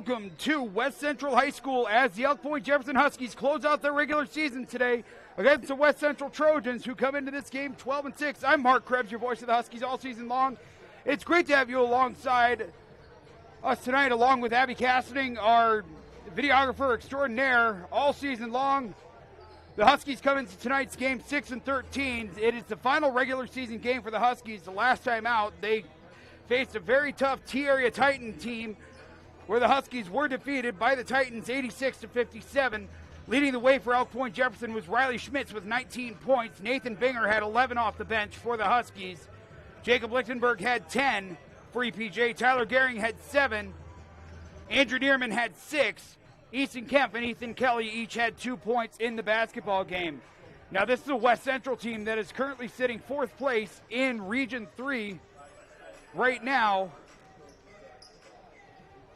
welcome to West Central High School as the Elk Point-Jefferson Huskies close out their regular season today against the West Central Trojans, who come into this game 12-6. I'm Mark Krebs, your voice of the Huskies all season long. It's great to have you alongside us tonight, along with Abby Cassiding, our videographer extraordinaire, all season long. The Huskies come into tonight's game 6-13. It is the final regular season game for the Huskies. The last time out, they faced a very tough T-Area Titan team where the Huskies were defeated by the Titans 86-57. Leading the way for Elk Point-Jefferson was Riley Schmitz with 19 points. Nathan Binger had 11 off the bench for the Huskies. Jacob Lichtenberg had 10 for EPJ. Tyler Gehring had 7. Andrew Neerman had 6. Easton Kemp and Ethan Kelly each had 2 points in the basketball game. Now, this is a West Central team that is currently sitting 4th place in Region 3 right now.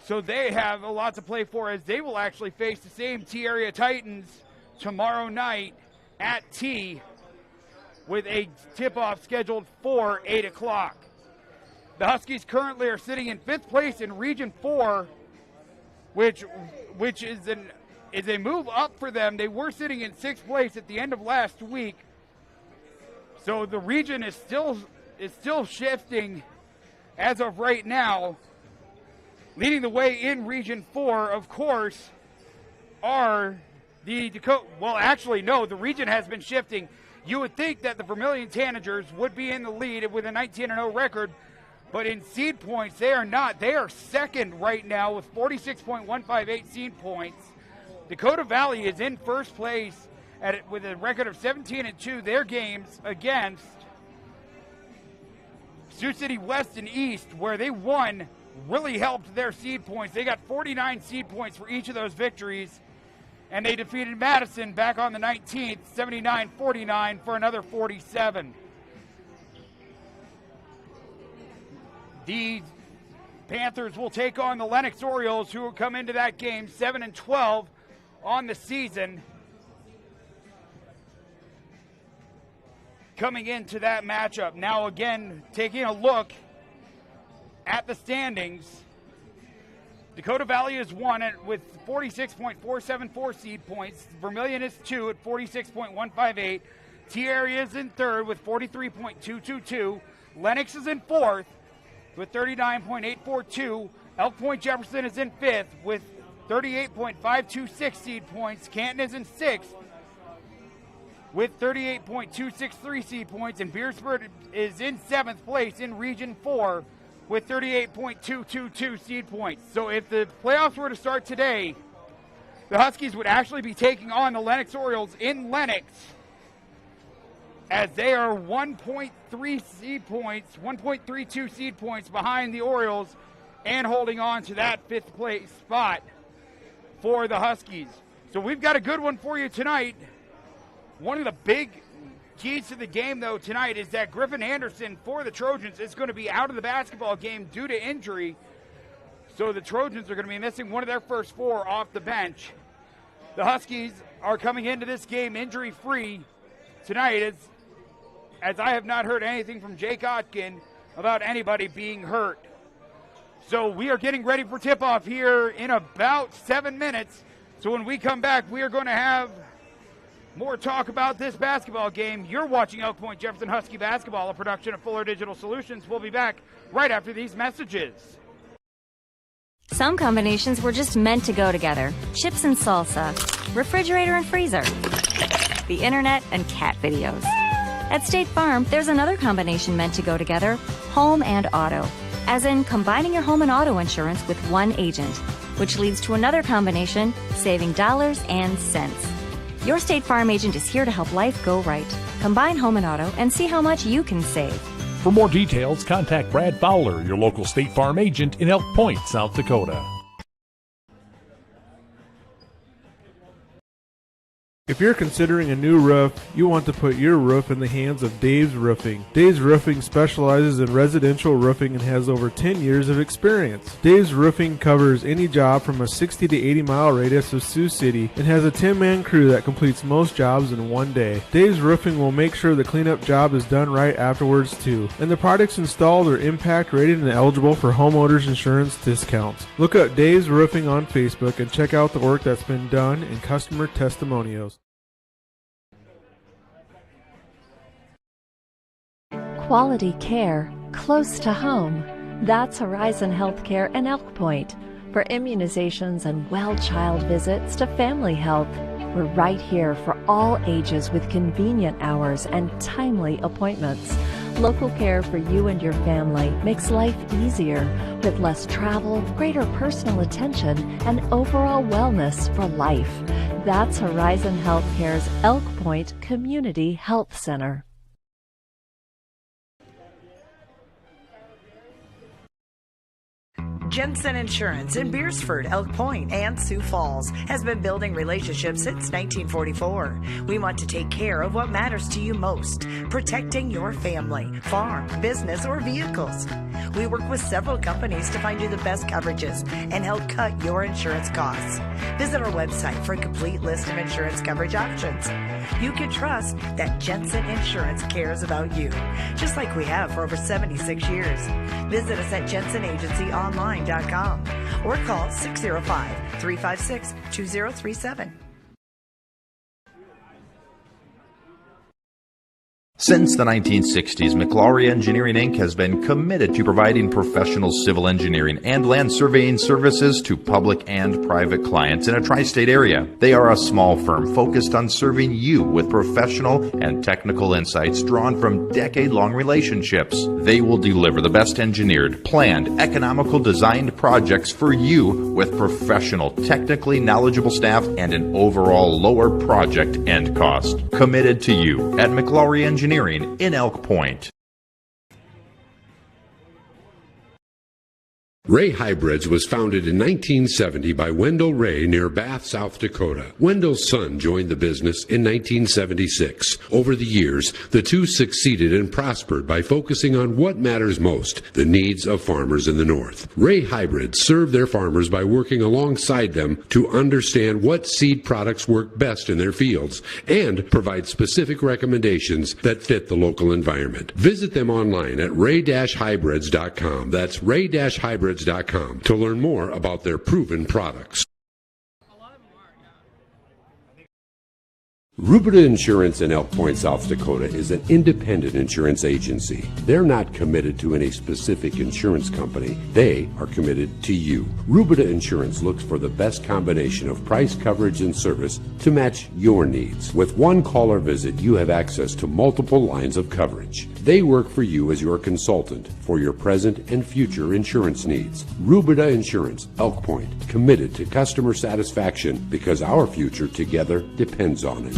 So they have a lot to play for, as they will actually face the same T-Area Titans tomorrow night at T, with a tip-off scheduled for 8 o'clock. The Huskies currently are sitting in 5th place in Region 4, which is a move up for them. They were sitting in 6th place at the end of last week. So the region is still shifting as of right now. Leading the way in Region 4, of course, are the Dakota. Well, actually, no, the region has been shifting. You would think that the Vermilion Tanagers would be in the lead with a 19-0 record, but in seed points, they are not. They are second right now with 46.158 seed points. Dakota Valley is in first place with a record of 17-2. Their games against Sioux City West and East, where they won, really helped their seed points. They got 49 seed points for each of those victories, and they defeated Madison back on the 19th, 79-49 for another 47. The Panthers will take on the Lenox Orioles, who will come into that game 7-12 on the season. Coming into that matchup. Now again, taking a look at the standings, Dakota Valley is 1 with 46.474 seed points. Vermilion is 2 at 46.158. T-Area is in 3rd with 43.222. Lenox is in 4th with 39.842. Elk Point-Jefferson is in 5th with 38.526 seed points. Canton is in 6th with 38.263 seed points, and Beersford is in 7th place in Region 4 with 38.222 seed points. So if the playoffs were to start today, the Huskies would actually be taking on the Lenox Orioles in Lenox, as they are 1.3 seed points, 1.32 seed points behind the Orioles and holding on to that 5th place spot for the Huskies. So we've got a good one for you tonight. One of the big keys to the game, though, tonight is that Griffin Anderson for the Trojans is going to be out of the basketball game due to injury. So the Trojans are going to be missing one of their first 4 off the bench. The Huskies are coming into this game injury-free tonight, as I have not heard anything from Jake Otkin about anybody being hurt. So we are getting ready for tip-off here in about 7 minutes. So when we come back, we are going to have more talk about this basketball game. You're watching Elk Point-Jefferson Husky Basketball, a production of Fuller Digital Solutions. We'll be back right after these messages. Some combinations were just meant to go together. Chips and salsa, refrigerator and freezer, the internet and cat videos. At State Farm, there's another combination meant to go together, home and auto. As in combining your home and auto insurance with one agent, which leads to another combination, saving dollars and cents. Your State Farm agent is here to help life go right. Combine home and auto and see how much you can save. For more details, contact Brad Fowler, your local State Farm agent in Elk Point, South Dakota. If you're considering a new roof, you want to put your roof in the hands of Dave's Roofing. Dave's Roofing specializes in residential roofing and has over 10 years of experience. Dave's Roofing covers any job from a 60 to 80 mile radius of Sioux City and has a 10-man crew that completes most jobs in one day. Dave's Roofing will make sure the cleanup job is done right afterwards too. And the products installed are impact rated and eligible for homeowners insurance discounts. Look up Dave's Roofing on Facebook and check out the work that's been done and customer testimonials. Quality care close to home. That's Horizon Healthcare in Elk Point. For immunizations and well child visits to family health, we're right here for all ages with convenient hours and timely appointments. Local care for you and your family makes life easier with less travel, greater personal attention, and overall wellness for life. That's Horizon Healthcare's Elk Point Community Health Center. Jensen Insurance in Beersford, Elk Point, and Sioux Falls has been building relationships since 1944. We want to take care of what matters to you most, protecting your family, farm, business, or vehicles. We work with several companies to find you the best coverages and help cut your insurance costs. Visit our website for a complete list of insurance coverage options. You can trust that Jensen Insurance cares about you, just like we have for over 76 years. Visit us at jensenagencyonline.com or call 605-356-2037. Since the 1960s, McLaury Engineering Inc. has been committed to providing professional civil engineering and land surveying services to public and private clients in a tri-state area. They are a small firm focused on serving you with professional and technical insights drawn from decade-long relationships. They will deliver the best engineered, planned, economical designed projects for you with professional, technically knowledgeable staff and an overall lower project end cost. Committed to you at McLaury Engineering in Elk Point. Ray Hybrids was founded in 1970 by Wendell Ray near Bath, South Dakota. Wendell's son joined the business in 1976. Over the years, the two succeeded and prospered by focusing on what matters most, the needs of farmers in the North. Ray Hybrids serve their farmers by working alongside them to understand what seed products work best in their fields and provide specific recommendations that fit the local environment. Visit them online at ray-hybrids.com. That's ray-hybrids.com to learn more about their proven products. Rubida Insurance in Elk Point, South Dakota is an independent insurance agency. They're not committed to any specific insurance company. They are committed to you. Rubida Insurance looks for the best combination of price, coverage, and service to match your needs. With one call or visit, you have access to multiple lines of coverage. They work for you as your consultant for your present and future insurance needs. Rubida Insurance, Elk Point, committed to customer satisfaction because our future together depends on it.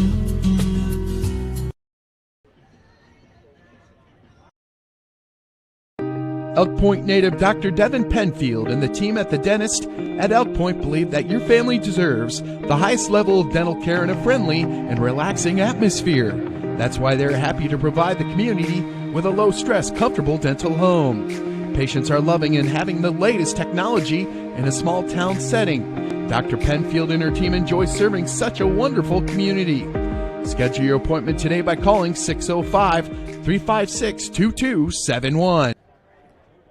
Elk Point native Dr. Devin Penfield and the team at the dentist at Elk Point believe that your family deserves the highest level of dental care in a friendly and relaxing atmosphere. That's why they're happy to provide the community with a low-stress, comfortable dental home. Patients are loving and having the latest technology in a small-town setting. Dr. Penfield and her team enjoy serving such a wonderful community. Schedule your appointment today by calling 605-356-2271.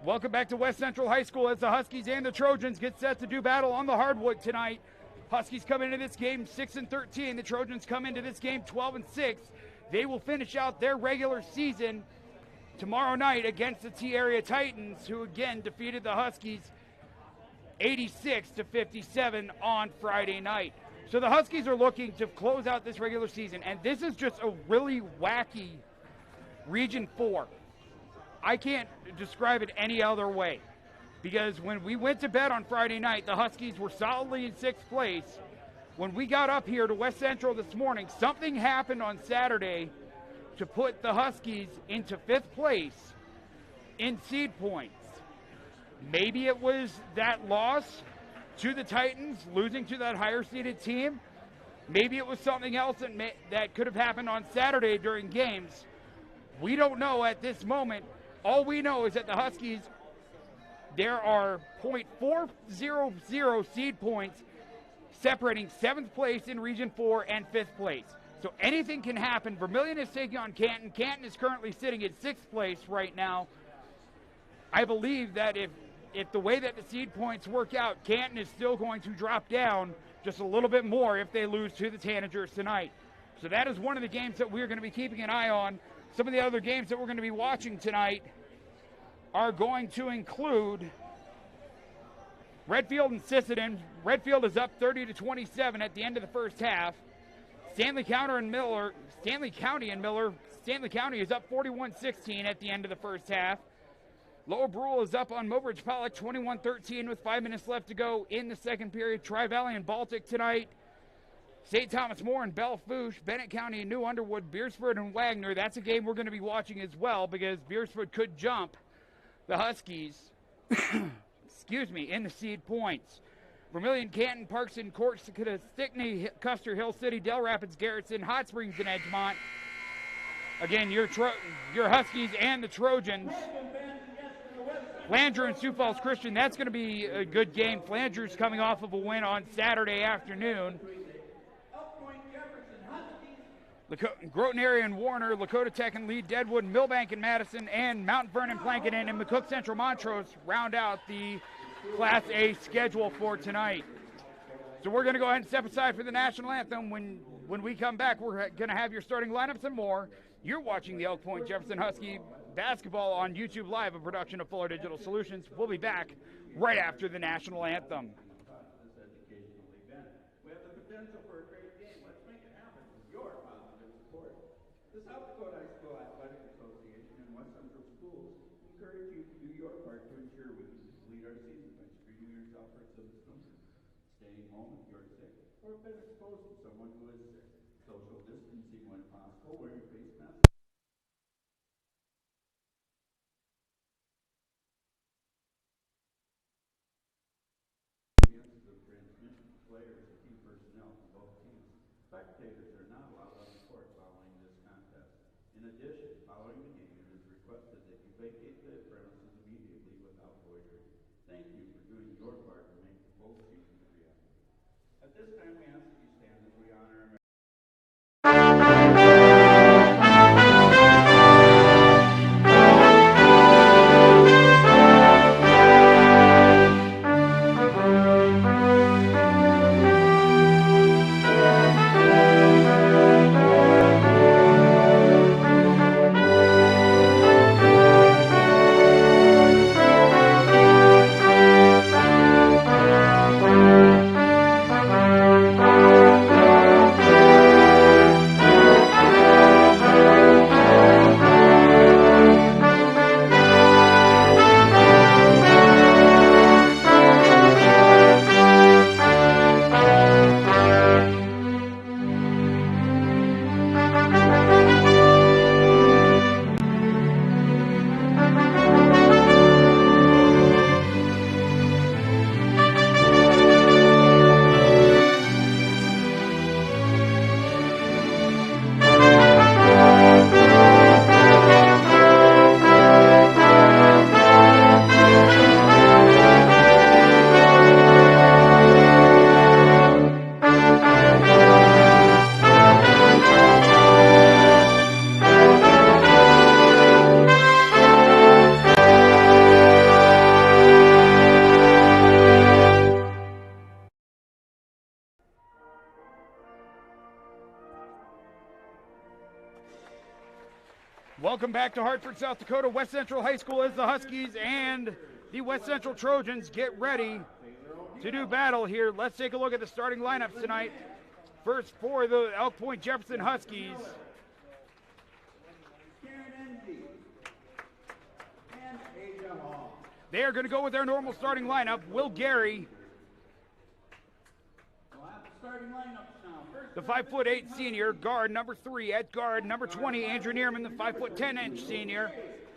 Welcome back to West Central High School as the Huskies and the Trojans get set to do battle on the hardwood tonight. Huskies come into this game 6-13. The Trojans come into this game 12-6. They will finish out their regular season tomorrow night against the T-Area Titans, who again defeated the Huskies 86-57 on Friday night. So the Huskies are looking to close out this regular season, and this is just a really wacky Region 4. I can't describe it any other way, because when we went to bed on Friday night, the Huskies were solidly in 6th place. When we got up here to West Central this morning, something happened on Saturday to put the Huskies into 5th place in seed points. Maybe it was that loss to the Titans, losing to that higher seeded team. Maybe it was something else that could have happened on Saturday during games. We don't know at this moment. All we know is that the Huskies, there are .400 seed points separating 7th place in Region 4 and 5th place. So anything can happen. Vermilion is taking on Canton. Canton is currently sitting at 6th place right now. I believe that if the way that the seed points work out, Canton is still going to drop down just a little bit more if they lose to the Tanagers tonight. So that is one of the games that we're going to be keeping an eye on. Some of the other games that we're going to be watching tonight are going to include Redfield and Sisseton. Redfield is up 30-27 at the end of the first half. Stanley County and Miller is up 41-16 at the end of the first half. Lower Brule is up on Mobridge Pollock 21-13 with 5 minutes left to go in the second period. Tri-Valley and Baltic tonight. St. Thomas More and Belle Fourche, Bennett County and New Underwood, Beersford and Wagner. That's a game we're going to be watching as well because Beersford could jump the Huskies, in the seed points. Vermilion, Canton, Parkson, Corsica, Stickney, Custer, Hill City, Del Rapids, Garrettson, Hot Springs, and Edgemont. Again, your Huskies and the Trojans. Flanger and Sioux Falls Christian, that's going to be a good game. Flanger's coming off of a win on Saturday afternoon. Groton Area and Warner, Lakota Tech and Lee, Deadwood, Millbank and Madison, and Mount Vernon, Plankinton, and McCook Central Montrose round out the Class A schedule for tonight. So we're going to go ahead and step aside for the national anthem. When we come back, we're going to have your starting lineups and more. You're watching the Elk Point-Jefferson Husky basketball on YouTube Live, a production of Fuller Digital Solutions. We'll be back right after the national anthem. The South Dakota High School Athletic Association and West Central Schools encourage you to do your part to ensure we can complete our season by screening yourself for exhibits number, staying home if you're sick, or have been exposed to someone who is sick, social distancing when possible, wear your face mask. Chances of transmission to players and team personnel from both teams. Spectators are not allowed on the court following this contest. In addition, following the game, it is requested that you vacate the premises immediately without loitering. Thank you for doing your part to make the bowl season a reality. At this time, we ask that you stand as we honor America. Welcome back to Hartford, South Dakota. West Central High School as the Huskies and the West Central Trojans get ready to do battle here. Let's take a look at the starting lineups tonight. First for the Elk Point-Jefferson Huskies. They are going to go with their normal starting lineup. Will Gary, the 5'8" senior, guard number 3. At guard number 20, Andrew Neerman, the 5'10" senior.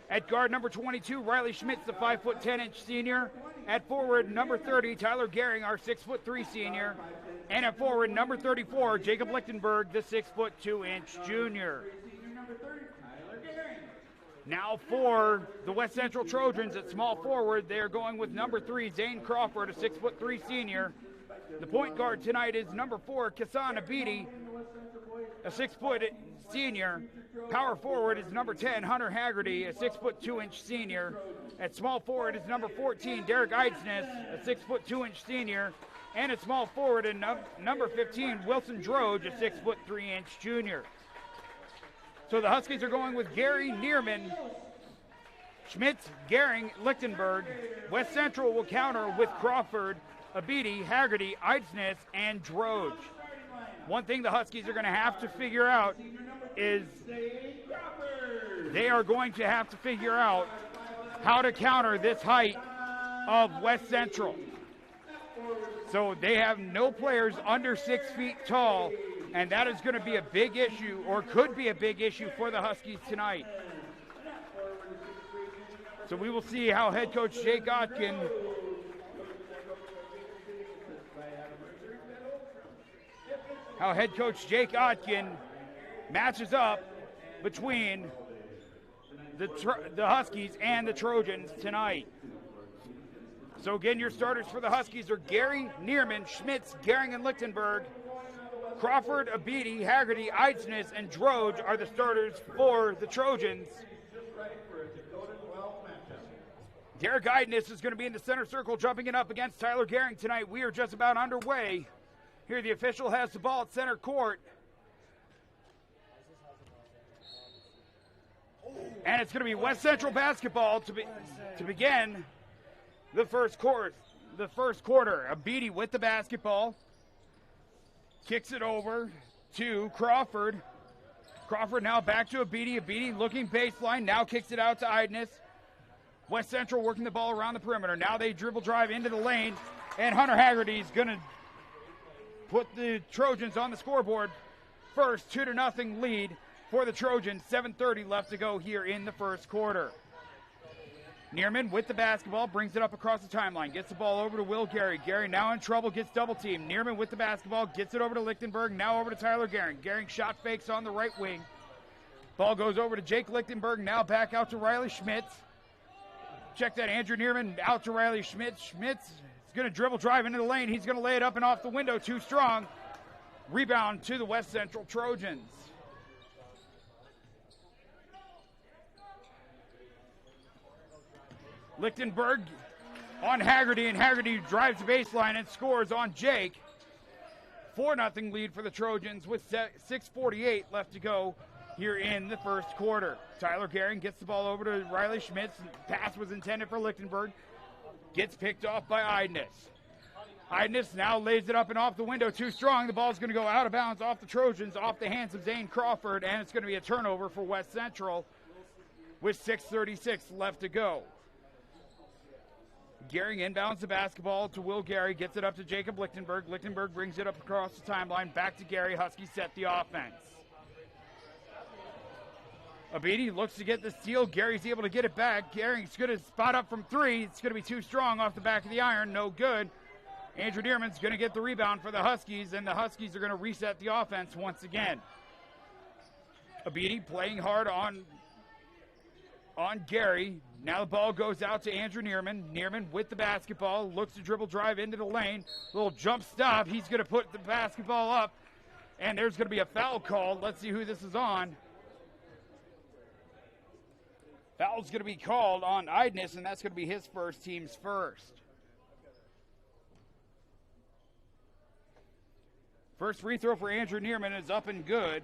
At guard number 22, Riley Schmitz, the 5'10" senior. At forward number 30, Tyler Gehring, our 6'3" senior. And at forward, number 34, Jacob Lichtenberg, the 6'2" junior. Now for the West Central Trojans at small forward, they are going with number 3, Zane Crawford, a 6'3" senior. The point guard tonight is number 4, Kassan Abidi, a 6' senior. Power forward is number 10, Hunter Haggerty, a 6'2" senior. At small forward is number 14, Derek Eidsness, a 6'2" senior. And at small forward is number 15, Wilson Droge, a 6'3" junior. So the Huskies are going with Gary, Neerman, Schmitz, Gehring, Lichtenberg. West Central will counter with Crawford, Abidi, Haggerty, Eidsness, and Droge. One thing the Huskies are going to have to figure out is they are going to have to figure out how to counter this height of West Central. So they have no players under 6 feet tall, and that is going to be a big issue, or could be a big issue for the Huskies tonight. So we will see how head coach Jake Otkin matches up between the Huskies and the Trojans tonight. So again, your starters for the Huskies are Gary, Neerman, Schmitz, Gehring, and Lichtenberg. Crawford, Abidi, Haggerty, Eidsness, and Droge are the starters for the Trojans. Derek Eidsness is going to be in the center circle, jumping it up against Tyler Gehring tonight. We are just about underway. Here the official has the ball at center court. And it's going to be West Central basketball to begin the first quarter. Abidi with the basketball. Kicks it over to Crawford. Crawford now back to Abidi. Abidi looking baseline, now kicks it out to Eidsness. West Central working the ball around the perimeter. Now they dribble drive into the lane, and Hunter Haggerty is going to put the Trojans on the scoreboard. First, 2-0 lead for the Trojans. 7:30 left to go here in the first quarter. Neerman with the basketball, brings it up across the timeline, gets the ball over to Will Gary. Gary now in trouble, gets double teamed. Neerman with the basketball, gets it over to Lichtenberg, now over to Tyler Gehring. Gehring shot fakes on the right wing. Ball goes over to Jake Lichtenberg, now back out to Riley Schmitz. Check that, Andrew Neerman out to Riley Schmitz. Schmitz is going to dribble drive into the lane. He's going to lay it up and off the window, too strong. Rebound to the West Central Trojans. Lichtenberg on Haggerty, and Haggerty drives the baseline and scores on Jake. 4-0 lead for the Trojans with 6:48 left to go here in the first quarter. Tyler Gehring gets the ball over to Riley Schmitz. Pass was intended for Lichtenberg. Gets picked off by Eidsness. Eidsness now lays it up and off the window, too strong. The ball's going to go out of bounds off the Trojans, off the hands of Zane Crawford, and it's going to be a turnover for West Central with 6:36 left to go. Gehring inbounds the basketball to Will Gary, gets it up to Jacob Lichtenberg. Lichtenberg brings it up across the timeline, back to Gary. Huskies set the offense. Abidi looks to get the steal. Gary's able to get it back. Gehring's going to spot up from three. It's going to be too strong off the back of the iron. No good. Andrew Neerman's going to get the rebound for the Huskies, and the Huskies are going to reset the offense once again. Abidi playing hard on Gary. Now the ball goes out to Andrew Neerman. Neerman with the basketball, looks to dribble drive into the lane. Little jump stop. He's going to put the basketball up, and there's going to be a foul called. Let's see who this is on. Foul's going to be called on Eidsness, and that's going to be his first, team's first. First free throw for Andrew Neerman is up and good.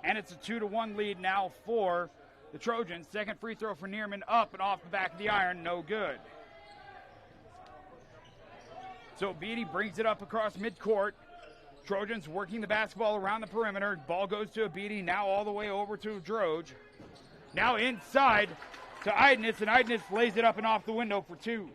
And it's a 2-1 lead now for the Trojans. Second free throw for Neerman, up and off the back of the iron, no good. So Beatty brings it up across midcourt. Trojans working the basketball around the perimeter. Ball goes to Abidi, now all the way over to Droge. Now inside to Eidsness, and Eidsness lays it up and off the window for two.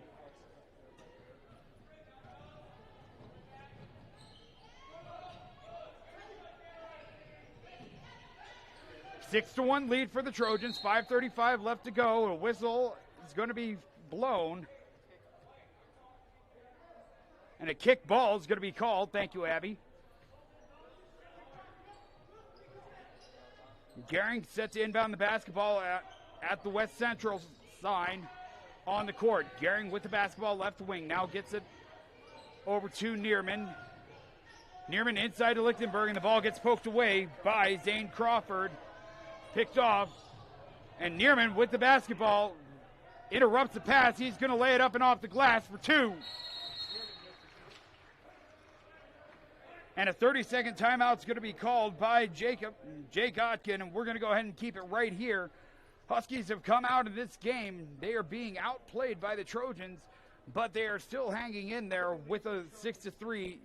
Six to 1 lead for the Trojans. 5:35 left to go. A whistle is going to be blown. And a kick ball is going to be called. Thank you, Abby. Gehring set to inbound the basketball at the West Central sign on the court. Gehring with the basketball left wing. Now gets it over to Neerman. Neerman inside to Lichtenberg, and the ball gets poked away by Zane Crawford. Picked off. And Neerman with the basketball interrupts the pass. He's going to lay it up and off the glass for two. And a 30-second timeout is going to be called by Jake Otkin, and we're going to go ahead and keep it right here. Huskies have come out of this game. They are being outplayed by the Trojans, but they are still hanging in there with a 6-3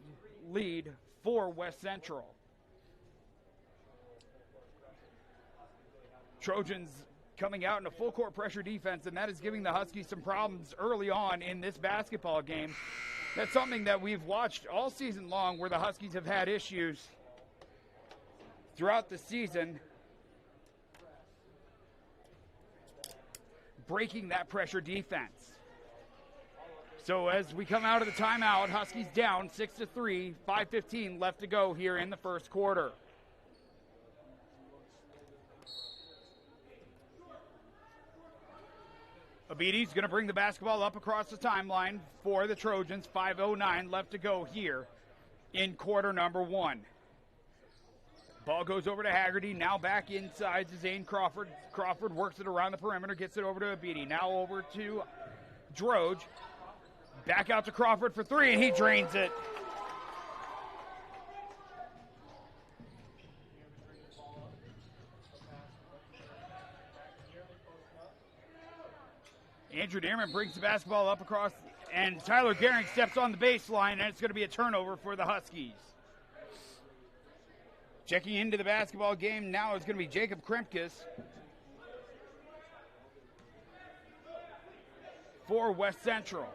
lead for West Central. Trojans coming out in a full court pressure defense, and that is giving the Huskies some problems early on in this basketball game. That's something that we've watched all season long, where the Huskies have had issues throughout the season breaking that pressure defense. So as we come out of the timeout, Huskies down 6-3, 5:15 left to go here in the first quarter. Abidi's going to bring the basketball up across the timeline for the Trojans. 5:09 left to go here in quarter number one. Ball goes over to Haggerty. Now back inside to Zane Crawford. Crawford works it around the perimeter, gets it over to Abidi. Now over to Droge. Back out to Crawford for three, and he drains it. Andrew Neerman brings the basketball up across, and Tyler Gehring steps on the baseline, and it's going to be a turnover for the Huskies. Checking into the basketball game now is going to be Jacob Kremkes for West Central.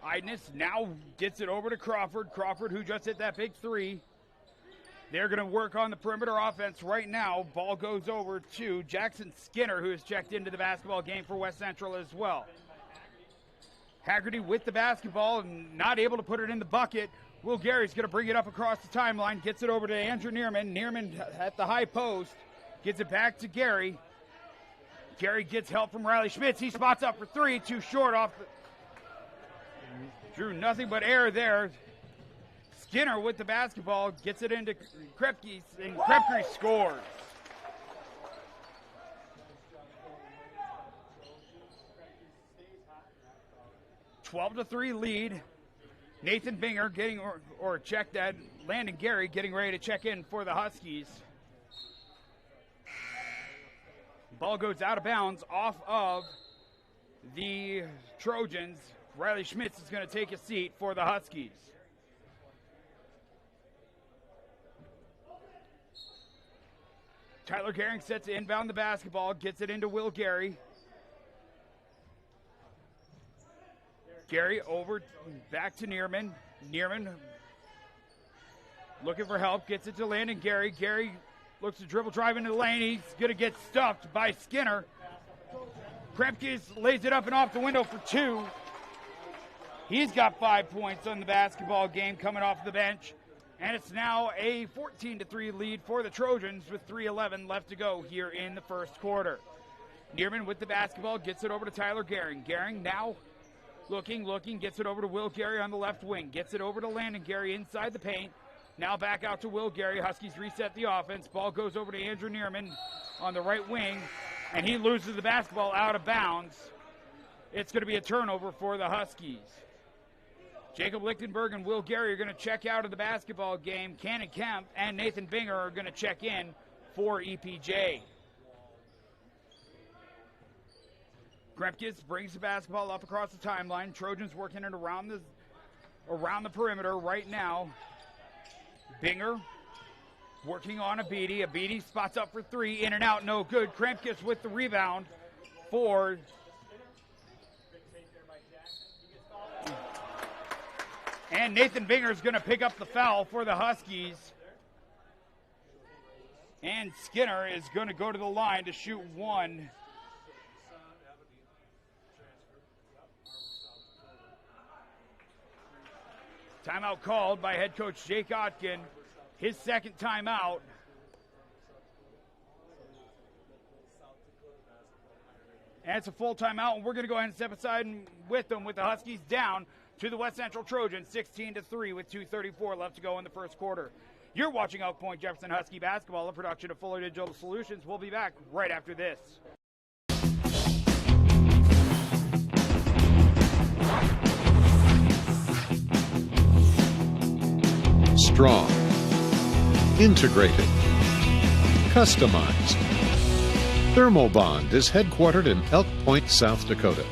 Idness now gets it over to Crawford. Crawford, who just hit that big three. They're going to work on the perimeter offense right now. Ball goes over to Jackson Skinner, who has checked into the basketball game for West Central as well. Haggerty with the basketball and not able to put it in the bucket. Will Gary's going to bring it up across the timeline. Gets it over to Andrew Neerman. Neerman at the high post. Gets it back to Gary. Gary gets help from Riley Schmitz. He spots up for three. Too short off the... Drew nothing but air there. Skinner with the basketball gets it into Krepke, and Krepke scores. A 12-3 lead. Nathan Binger getting or checked that. Landon Gary getting ready to check in for the Huskies. Ball goes out of bounds off of the Trojans. Riley Schmitz is going to take a seat for the Huskies. Tyler Gehring sets to inbound the basketball, gets it into Will Gary. Gary over, back to Neerman. Neerman looking for help, gets it to Landon Gary. Gary looks to dribble, drive into the lane. He's going to get stuffed by Skinner. Kremkes lays it up and off the window for two. He's got 5 points on the basketball game coming off the bench. And it's now a 14-3 lead for the Trojans with 3:11 left to go here in the first quarter. Neerman with the basketball gets it over to Tyler Gehring. Gehring now looking, gets it over to Will Gary on the left wing. Gets it over to Landon Gary inside the paint. Now back out to Will Gary. Huskies reset the offense. Ball goes over to Andrew Neerman on the right wing. And he loses the basketball out of bounds. It's going to be a turnover for the Huskies. Jacob Lichtenberg and Will Gary are going to check out of the basketball game. Cannon Kemp and Nathan Binger are going to check in for EPJ. Kremkes brings the basketball up across the timeline. Trojans working it around the perimeter right now. Binger working on Abidi. Abidi spots up for three. In and out, no good. Kremkes with the rebound for... And Nathan Binger is going to pick up the foul for the Huskies. And Skinner is going to go to the line to shoot one. Timeout called by head coach Jake Otkin. His second timeout. And it's a full timeout, and we're going to go ahead and step aside with them with the Huskies down to the West Central Trojans, 16-3 with 2:34 left to go in the first quarter. You're watching Elk Point-Jefferson Husky basketball, a production of Fuller Digital Solutions. We'll be back right after this. Strong, integrated, customized. Thermobond is headquartered in Elk Point, South Dakota.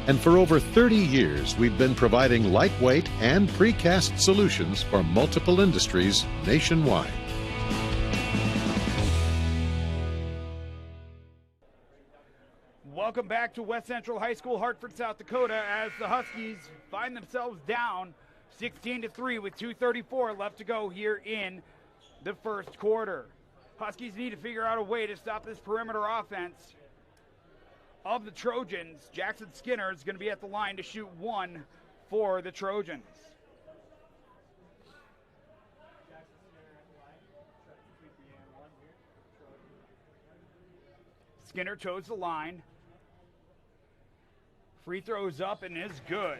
And for over 30 years, we've been providing lightweight and precast solutions for multiple industries nationwide. Welcome back to West Central High School, Hartford, South Dakota, as the Huskies find themselves down 16-3 with 2:34 left to go here in the first quarter. Huskies need to figure out a way to stop this perimeter offense of the Trojans. Jackson Skinner is going to be at the line to shoot one for the Trojans. Skinner toes the line. Free throws up and is good.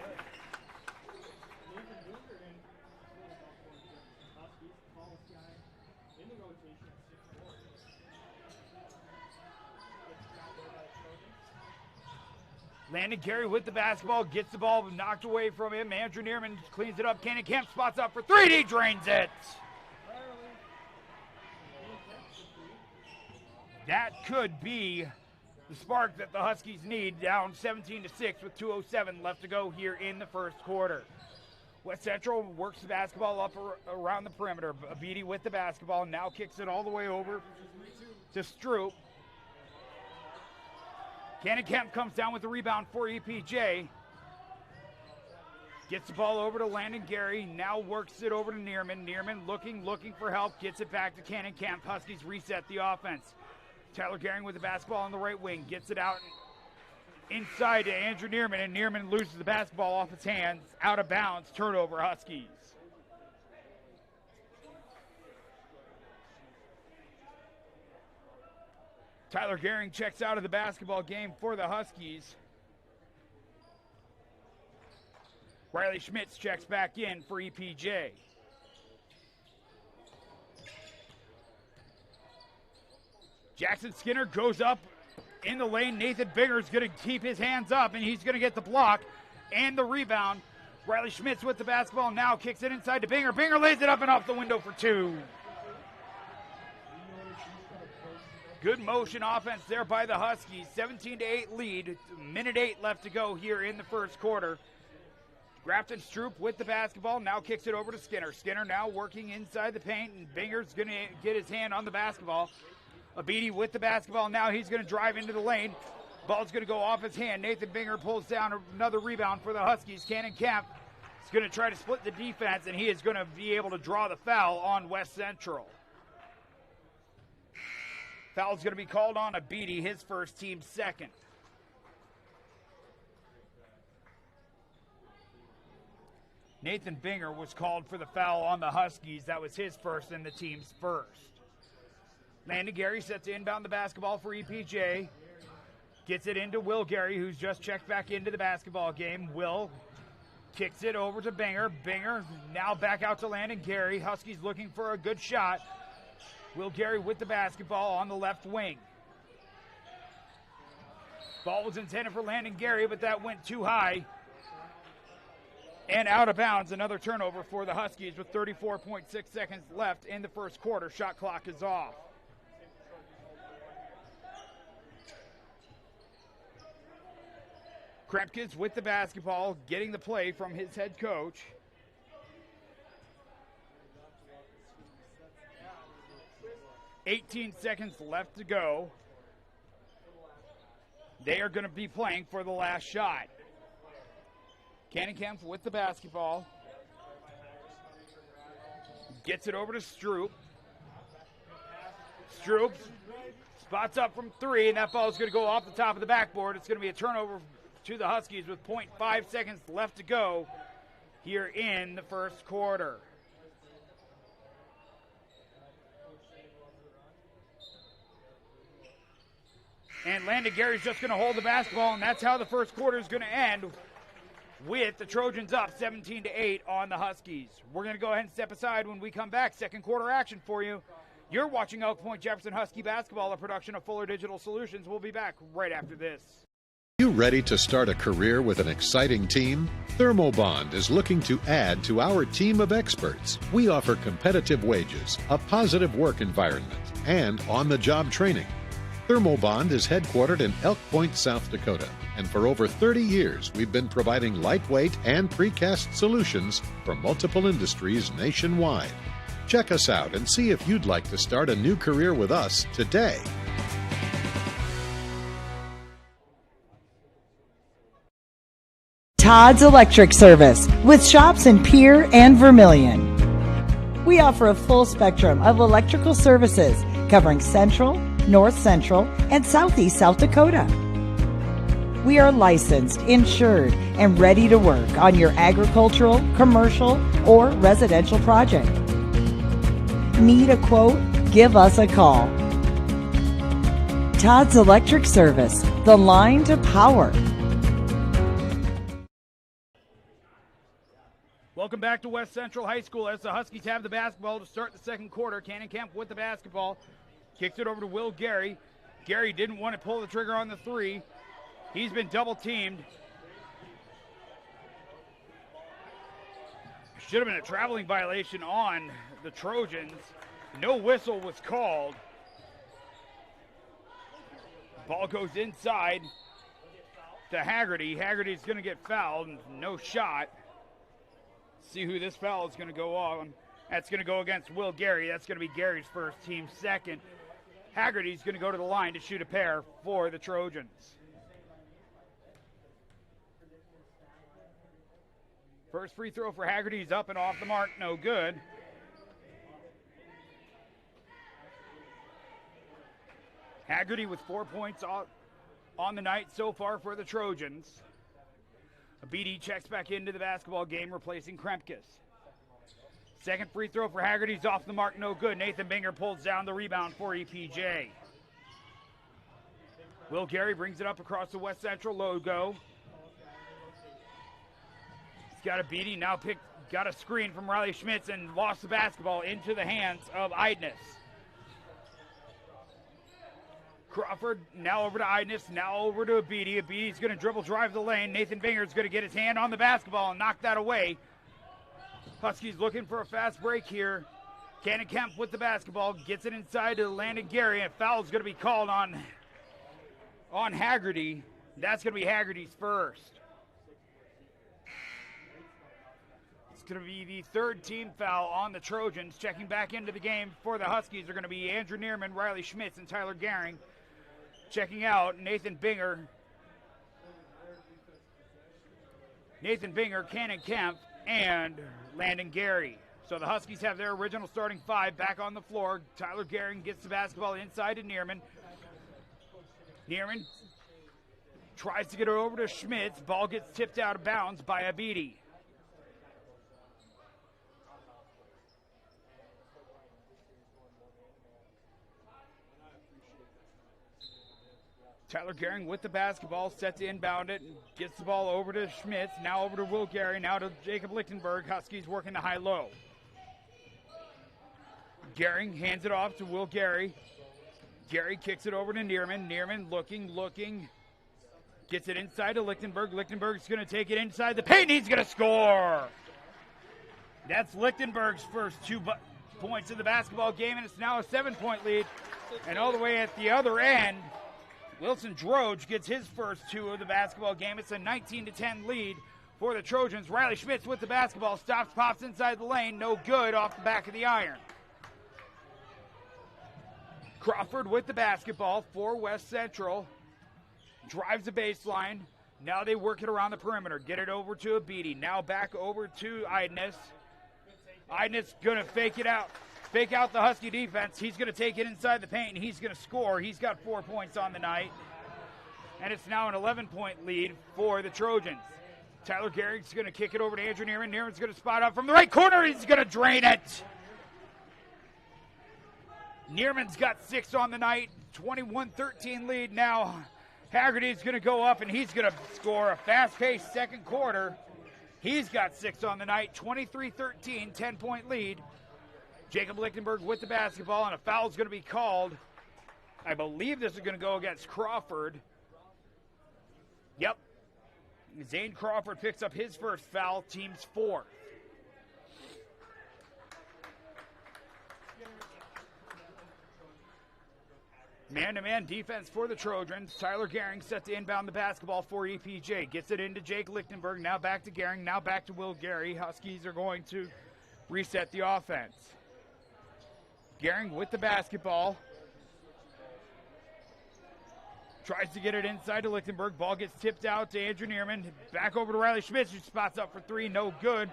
Landon Gary with the basketball, gets the ball knocked away from him. Andrew Neerman cleans it up. Cannon Kemp spots up for 3. He drains it. That could be the spark that the Huskies need, down 17-6 with 2:07 left to go here in the first quarter. West Central works the basketball up around the perimeter. Abidi with the basketball, now kicks it all the way over to Stroop. Cannon Kemp comes down with the rebound for EPJ. Gets the ball over to Landon Gary, now works it over to Neerman. Neerman looking for help, gets it back to Cannon Kemp. Huskies reset the offense. Tyler Gehring with the basketball on the right wing, gets it out inside to Andrew Neerman, and Neerman loses the basketball off his hands, out of bounds, turnover Huskies. Tyler Gehring checks out of the basketball game for the Huskies. Riley Schmitz checks back in for EPJ. Jackson Skinner goes up in the lane. Nathan Binger's going to keep his hands up, and he's going to get the block and the rebound. Riley Schmitz with the basketball now kicks it inside to Binger. Binger lays it up and off the window for 2. Good motion offense there by the Huskies. 17-8 lead. Minute 8 left to go here in the first quarter. Grafton Stroop with the basketball, now kicks it over to Skinner. Skinner now working inside the paint, and Binger's going to get his hand on the basketball. Abidi with the basketball, now he's going to drive into the lane. Ball's going to go off his hand. Nathan Binger pulls down another rebound for the Huskies. Cannon Kemp is going to try to split the defense, and he is going to be able to draw the foul on West Central. Foul's going to be called on Abidi, his first, team second. Nathan Binger was called for the foul on the Huskies. That was his first and the team's first. Landon Gary set to inbound the basketball for EPJ. Gets it into Will Gary, who's just checked back into the basketball game. Will kicks it over to Binger. Binger now back out to Landon Gary. Huskies looking for a good shot. Will Gary with the basketball on the left wing. Ball was intended for Landon Gary, but that went too high. And out of bounds, another turnover for the Huskies with 34.6 seconds left in the first quarter. Shot clock is off. Krempkes with the basketball, getting the play from his head coach. $18 seconds left to go. They are going to be playing for the last shot. Cannon Kemp with the basketball. Gets it over to Stroop. Stroops spots up from 3, and that ball is going to go off the top of the backboard. It's going to be a turnover to the Huskies with 0.5 seconds left to go here in the first quarter. And Landon Gary's just going to hold the basketball, and that's how the first quarter is going to end, with the Trojans up 17-8 on the Huskies. We're going to go ahead and step aside. When we come back, second quarter action for you. You're watching Elk Point-Jefferson Husky basketball, a production of Fuller Digital Solutions. We'll be back right after this. You ready to start a career with an exciting team? Thermobond is looking to add to our team of experts. We offer competitive wages, a positive work environment, and on-the-job training. Thermobond is headquartered in Elk Point, South Dakota, and for over 30 years we've been providing lightweight and precast solutions for multiple industries nationwide. Check us out and see if you'd like to start a new career with us today. Todd's Electric Service, with shops in Pierre and Vermilion. We offer a full spectrum of electrical services covering Central, North Central, and Southeast South Dakota. We are licensed, insured, and ready to work on your agricultural, commercial, or residential project. Need a quote? Give us a call. Todd's Electric Service, the line to power. Welcome back to West Central High School as the Huskies have the basketball to start the second quarter. Cannon Kemp with the basketball. Kicks it over to Will Gary. Gary didn't want to pull the trigger on the 3. He's been double teamed. Should have been a traveling violation on the Trojans. No whistle was called. Ball goes inside to Haggerty. Haggerty's going to get fouled. No shot. See who this foul is going to go on. That's going to go against Will Gary. That's going to be Gary's first, team second. Haggerty's going to go to the line to shoot a pair for the Trojans. First free throw for Haggerty is up and off the mark. No good. Haggerty with 4 points on the night so far for the Trojans. BD checks back into the basketball game, replacing Kremkes. Second free throw for Haggerty's off the mark, no good. Nathan Binger pulls down the rebound for EPJ. Will Gary brings it up across the West Central logo. He's got a beating, now got a screen from Riley Schmitz and lost the basketball into the hands of Eidness. Crawford now over to Eidness, now over to Abidi. Abidi's going to dribble drive the lane. Nathan Binger's going to get his hand on the basketball and knock that away. Huskies looking for a fast break here. Cannon Kemp with the basketball, gets it inside to Landon Gary, and a foul's going to be called on Haggerty. That's going to be Haggerty's first. It's going to be the third team foul on the Trojans. Checking back into the game for the Huskies are going to be Andrew Neerman, Riley Schmitz, and Tyler Gehring. Checking out Nathan Binger, Cannon Kemp, and Landon Gary. So the Huskies have their original starting 5 back on the floor. Tyler Gehring gets the basketball inside to Neerman. Neerman tries to get it over to Schmitz. Ball gets tipped out of bounds by Abidi. Tyler Gehring with the basketball, set to inbound it, and gets the ball over to Schmitz, now over to Will Gary, now to Jacob Lichtenberg. Huskies working the high-low. Gehring hands it off to Will Gary. Gary kicks it over to Neerman. Neerman looking, gets it inside to Lichtenberg. Lichtenberg's going to take it inside the paint, he's going to score! That's Lichtenberg's first 2 points in the basketball game, and it's now a 7-point lead. And all the way at the other end, Wilson Droge gets his first 2 of the basketball game. It's a 19-10 lead for the Trojans. Riley Schmitz with the basketball, stops, pops inside the lane, no good, off the back of the iron. Crawford with the basketball for West Central, drives the baseline. Now they work it around the perimeter, get it over to Abidi. Now back over to Eidness. Eidness gonna fake it out fake out the Husky defense. He's going to take it inside the paint, and he's going to score. He's got 4 points on the night. And it's now an 11-point lead for the Trojans. Tyler Gehrig's going to kick it over to Andrew Neerman. Neerman's going to spot up from the right corner. He's going to drain it. Neerman's got 6 on the night. 21-13 lead now. Haggerty's going to go up, and he's going to score a fast-paced second quarter. He's got 6 on the night. 23-13, 10-point lead. Jacob Lichtenberg with the basketball, and a foul's going to be called. I believe this is going to go against Crawford. Yep. Zane Crawford picks up his first foul, team's 4th. Man-to-man defense for the Trojans. Tyler Gehring set to inbound the basketball for EPJ. Gets it into Jake Lichtenberg. Now back to Gehring. Now back to Will Gary. Huskies are going to reset the offense. Gehring with the basketball. Tries to get it inside to Lichtenberg. Ball gets tipped out to Andrew Neerman. Back over to Riley Schmitz, who spots up for 3. No good.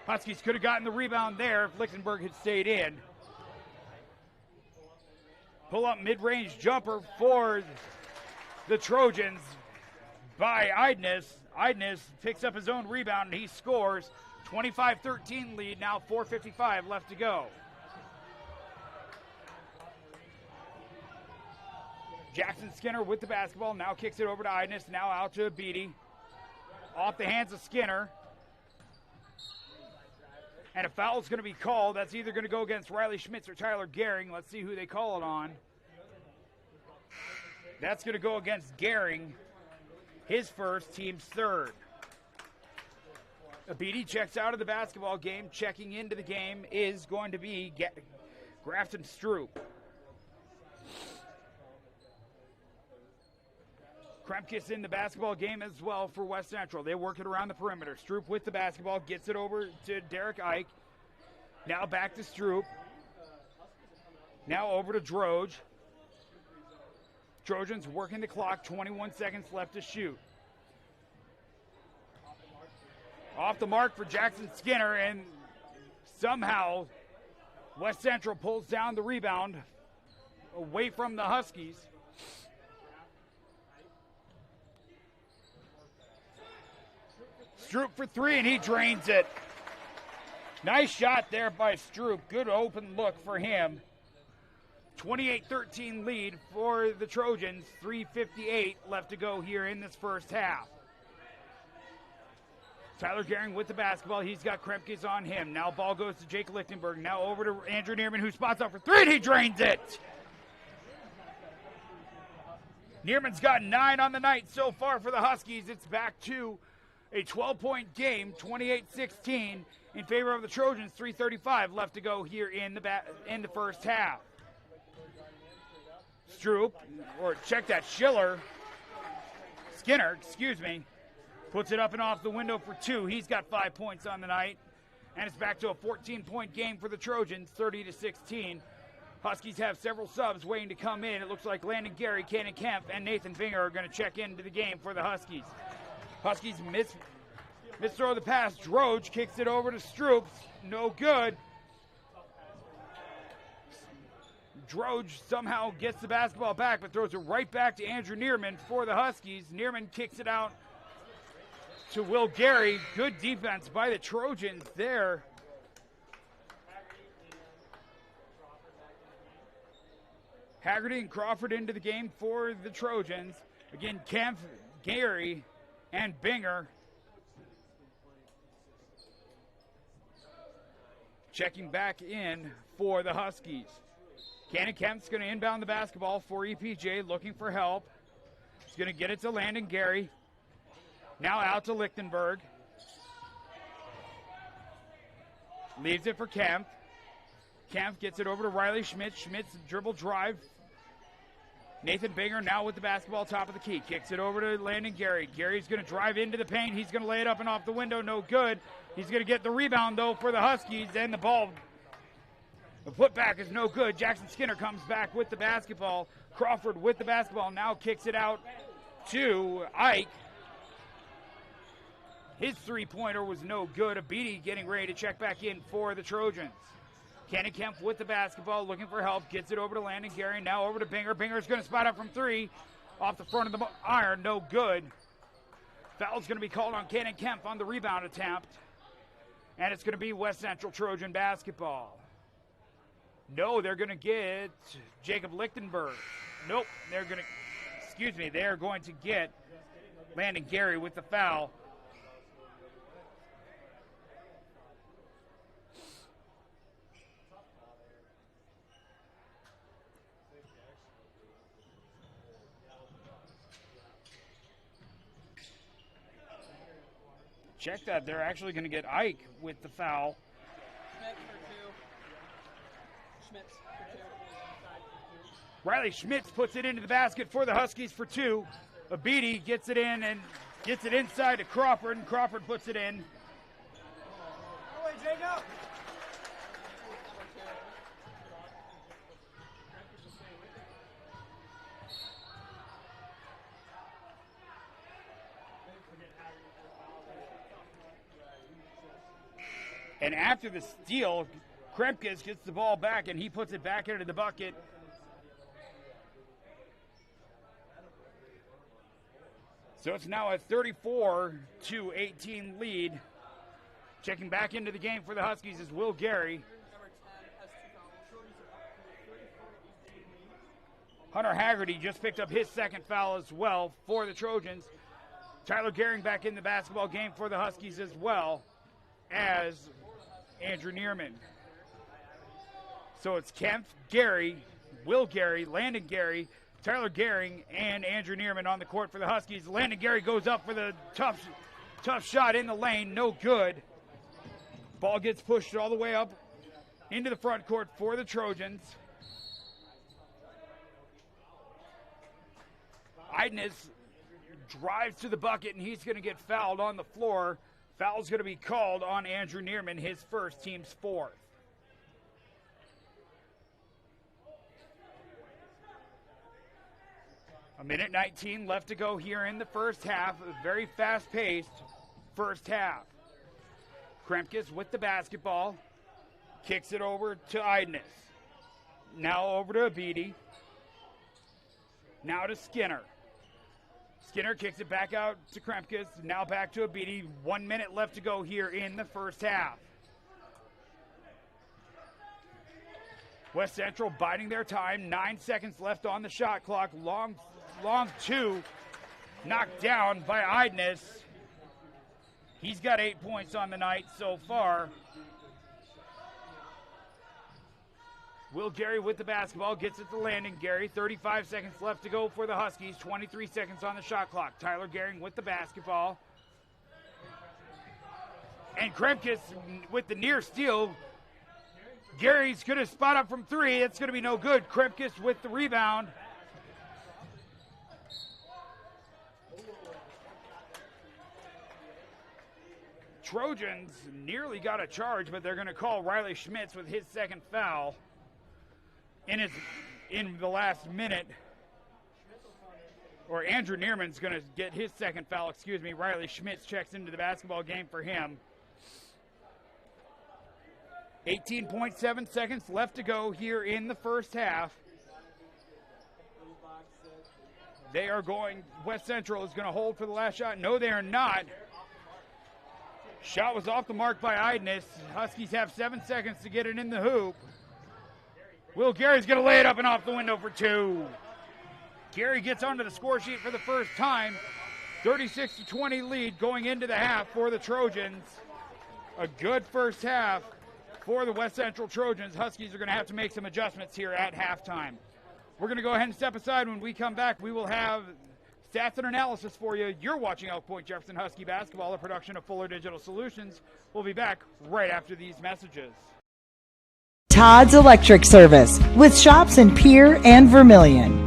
Huskies could have gotten the rebound there if Lichtenberg had stayed in. Pull-up mid-range jumper for the Trojans by Eidnes. Eidnes picks up his own rebound, and he scores. 25-13 lead, now 4:55 left to go. Jackson Skinner with the basketball, now kicks it over to Eidnes, now out to Beatty. Off the hands of Skinner. And a foul is going to be called. That's either going to go against Riley Schmitz or Tyler Gehring. Let's see who they call it on. That's going to go against Gehring. His first, team's 3rd. Beatty checks out of the basketball game. Checking into the game is going to be Grafton Stroop. Kremkes in the basketball game as well for West Central. They work it around the perimeter. Stroop with the basketball, gets it over to Derek Ike. Now back to Stroop. Now over to Droge. Trojans working the clock, 21 seconds left to shoot. Off the mark for Jackson Skinner, and somehow West Central pulls down the rebound away from the Huskies. Stroop for 3, and he drains it. Nice shot there by Stroop. Good open look for him. 28-13 lead for the Trojans. 3:58 left to go here in this first half. Tyler Gehring with the basketball. He's got Kremkes on him. Now ball goes to Jake Lichtenberg. Now over to Andrew Neerman, who spots up for 3, and he drains it. Neerman's got 9 on the night so far for the Huskies. It's back to a 12-point game, 28-16 in favor of the Trojans. 3:35 left to go here in the first half. Stroop, or check that, Skinner, puts it up and off the window for 2. He's got 5 points on the night, and it's back to a 14-point game for the Trojans, 30-16. Huskies have several subs waiting to come in. It looks like Landon Gary, Cannon Kemp, and Nathan Finger are going to check into the game for the Huskies. Huskies misthrow the pass. Droge kicks it over to Stroop. No good. Droge somehow gets the basketball back, but throws it right back to Andrew Neerman for the Huskies. Neerman kicks it out to Will Gary. Good defense by the Trojans there. Haggerty and Crawford into the game for the Trojans. Again, Kemp, Gary, and Binger checking back in for the Huskies. Cannon Kemp's going to inbound the basketball for EPJ, looking for help. He's going to get it to Landon Gary. Now out to Lichtenberg. Leaves it for Kemp. Kemp gets it over to Riley Schmitz. Schmitz dribble drive. Nathan Binger now with the basketball, top of the key. Kicks it over to Landon Gary. Gary's going to drive into the paint. He's going to lay it up and off the window. No good. He's going to get the rebound, though, for the Huskies. And the ball, the putback is no good. Jackson Skinner comes back with the basketball. Crawford with the basketball. Now kicks it out to Ike. His three-pointer was no good. Abidi getting ready to check back in for the Trojans. Kenny Kemp with the basketball, looking for help, gets it over to Landon Gary, now over to Binger. Binger's going to spot up from three, off the front of the iron, no good. Foul's going to be called on Kenny Kemp on the rebound attempt, and it's going to be West Central Trojan basketball. No, they're going to get Jacob Lichtenberg. Nope, they're going to get Landon Gary with the foul. Check that. They're actually going to get Ike with the foul. Riley Schmitz puts it into the basket for the Huskies for two. Abidi gets it in and gets it inside to Crawford, and Crawford puts it in. And after the steal, Kremkes gets the ball back, and he puts it back into the bucket. So it's now a 34-18 lead. Checking back into the game for the Huskies is Will Gary. Hunter Haggerty just picked up his second foul as well for the Trojans. Tyler Gehring back in the basketball game for the Huskies as well as Andrew Neerman. So it's Kemp, Gary, Will Gary, Landon Gary, Tyler Gehring, and Andrew Neerman on the court for the Huskies. Landon Gary goes up for the tough shot in the lane, no good. Ball gets pushed all the way up into the front court for the Trojans. Idness drives to the bucket, and he's going to get fouled on the floor. Foul's going to be called on Andrew Neerman, his first, team's fourth. A minute 19 left to go here in the first half. A very fast-paced first half. Kremkes with the basketball. Kicks it over to Idness. Now over to Abidi. Now to Skinner. Skinner kicks it back out to Kremkes. Now back to Abidi. 1 minute left to go here in the first half. West Central biding their time. 9 seconds left on the shot clock. Long two. Knocked down by Idness. He's got 8 points on the night so far. Will Gary with the basketball, gets it to Landon Gary. 35 seconds left to go for the Huskies. 23 seconds on the shot clock. Tyler Gehring with the basketball. And Kremkes with the near steal. Gary's going to spot up from three. It's going to be no good. Kremkes with the rebound. Trojans nearly got a charge, but they're going to call Riley Schmitz with his second foul in the last minute. Or Andrew Neerman's going to get his second foul, Riley Schmitz checks into the basketball game for him. 18.7 seconds left to go here in the first half. They are going, West Central is going to hold for the last shot. No, they are not. Shot was off the mark by Idness. Huskies have 7 seconds to get it in the hoop. Will Gary's going to lay it up and off the window for two. Gary gets onto the score sheet for the first time. 36-20 lead going into the half for the Trojans. A good first half for the West Central Trojans. Huskies are going to have to make some adjustments here at halftime. We're going to go ahead and step aside. When we come back, we will have stats and analysis for you. You're watching Elk Point-Jefferson Husky basketball, a production of Fuller Digital Solutions. We'll be back right after these messages. Todd's Electric Service with shops in Pierre and Vermilion.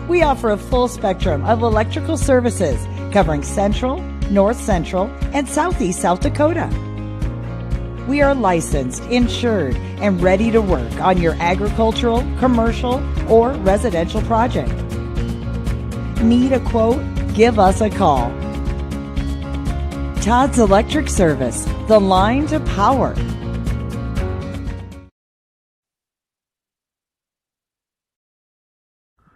We offer a full spectrum of electrical services covering Central, North Central, and Southeast South Dakota. We are licensed, insured, and ready to work on your agricultural, commercial, or residential project. Need a quote? Give us a call. Todd's Electric Service, the line to power.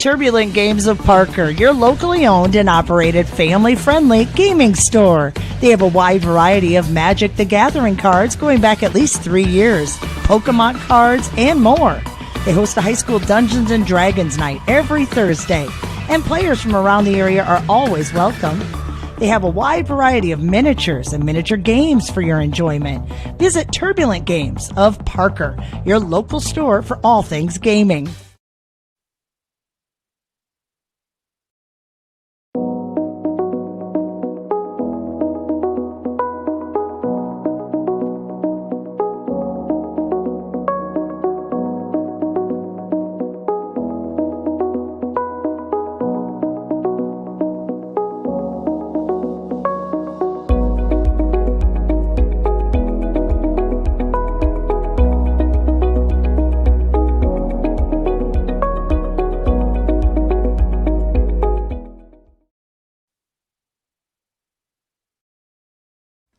Turbulent Games of Parker, your locally owned and operated family-friendly gaming store. They have a wide variety of Magic the Gathering cards going back at least 3 years, Pokemon cards, and more. They host a high school Dungeons & Dragons night every Thursday, and players from around the area are always welcome. They have a wide variety of miniatures and miniature games for your enjoyment. Visit Turbulent Games of Parker, your local store for all things gaming.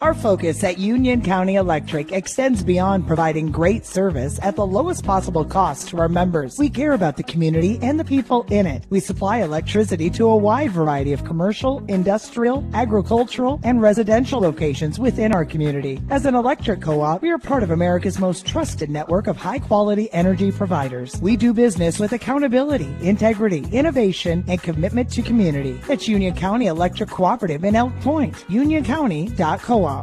Our focus at Union County Electric extends beyond providing great service at the lowest possible cost to our members. We care about the community and the people in it. We supply electricity to a wide variety of commercial, industrial, agricultural, and residential locations within our community. As an electric co-op, we are part of America's most trusted network of high-quality energy providers. We do business with accountability, integrity, innovation, and commitment to community. That's Union County Electric Cooperative in Elk Point. UnionCounty.coop.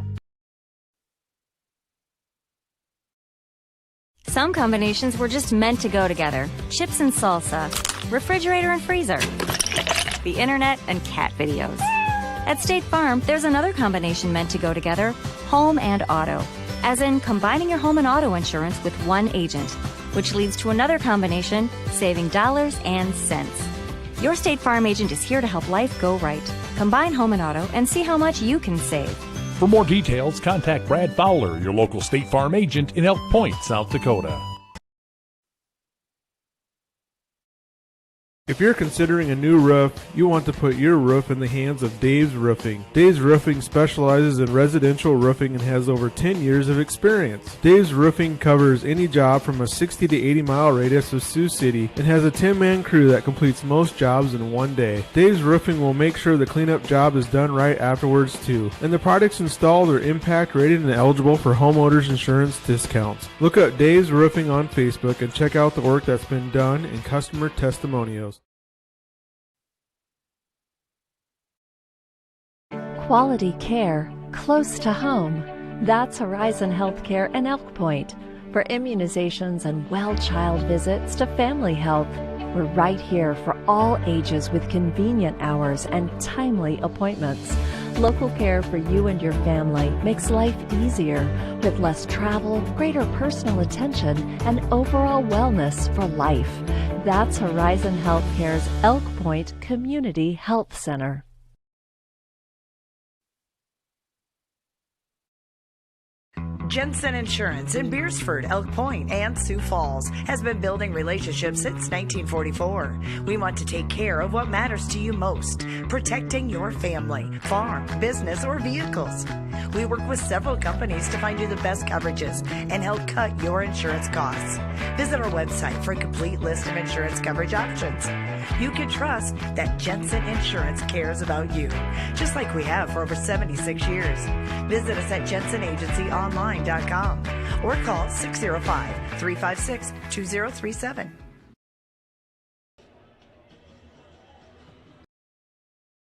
Some combinations were just meant to go together. Chips and salsa, refrigerator and freezer, the internet and cat videos. At State Farm, there's another combination meant to go together, home and auto. As in combining your home and auto insurance with one agent, which leads to another combination, saving dollars and cents. Your State Farm agent is here to help life go right. Combine home and auto and see how much you can save. For more details, contact Brad Fowler, your local State Farm agent in Elk Point, South Dakota. If you're considering a new roof, you want to put your roof in the hands of Dave's Roofing. Dave's Roofing specializes in residential roofing and has over 10 years of experience. Dave's Roofing covers any job from a 60 to 80 mile radius of Sioux City and has a 10-man crew that completes most jobs in one day. Dave's Roofing will make sure the cleanup job is done right afterwards too. And the products installed are impact rated and eligible for homeowners insurance discounts. Look up Dave's Roofing on Facebook and check out the work that's been done and customer testimonials. Quality care close to home. That's Horizon Healthcare in Elk Point. For immunizations and well child visits to family health, we're right here for all ages with convenient hours and timely appointments. Local care for you and your family makes life easier with less travel, greater personal attention, and overall wellness for life. That's Horizon Healthcare's Elk Point Community Health Center. Jensen Insurance in Beersford, Elk Point, and Sioux Falls has been building relationships since 1944. We want to take care of what matters to you most, protecting your family, farm, business, or vehicles. We work with several companies to find you the best coverages and help cut your insurance costs. Visit our website for a complete list of insurance coverage options. You can trust that Jensen Insurance cares about you, just like we have for over 76 years. Visit us at jensenagencyonline.com or call 605-356-2037.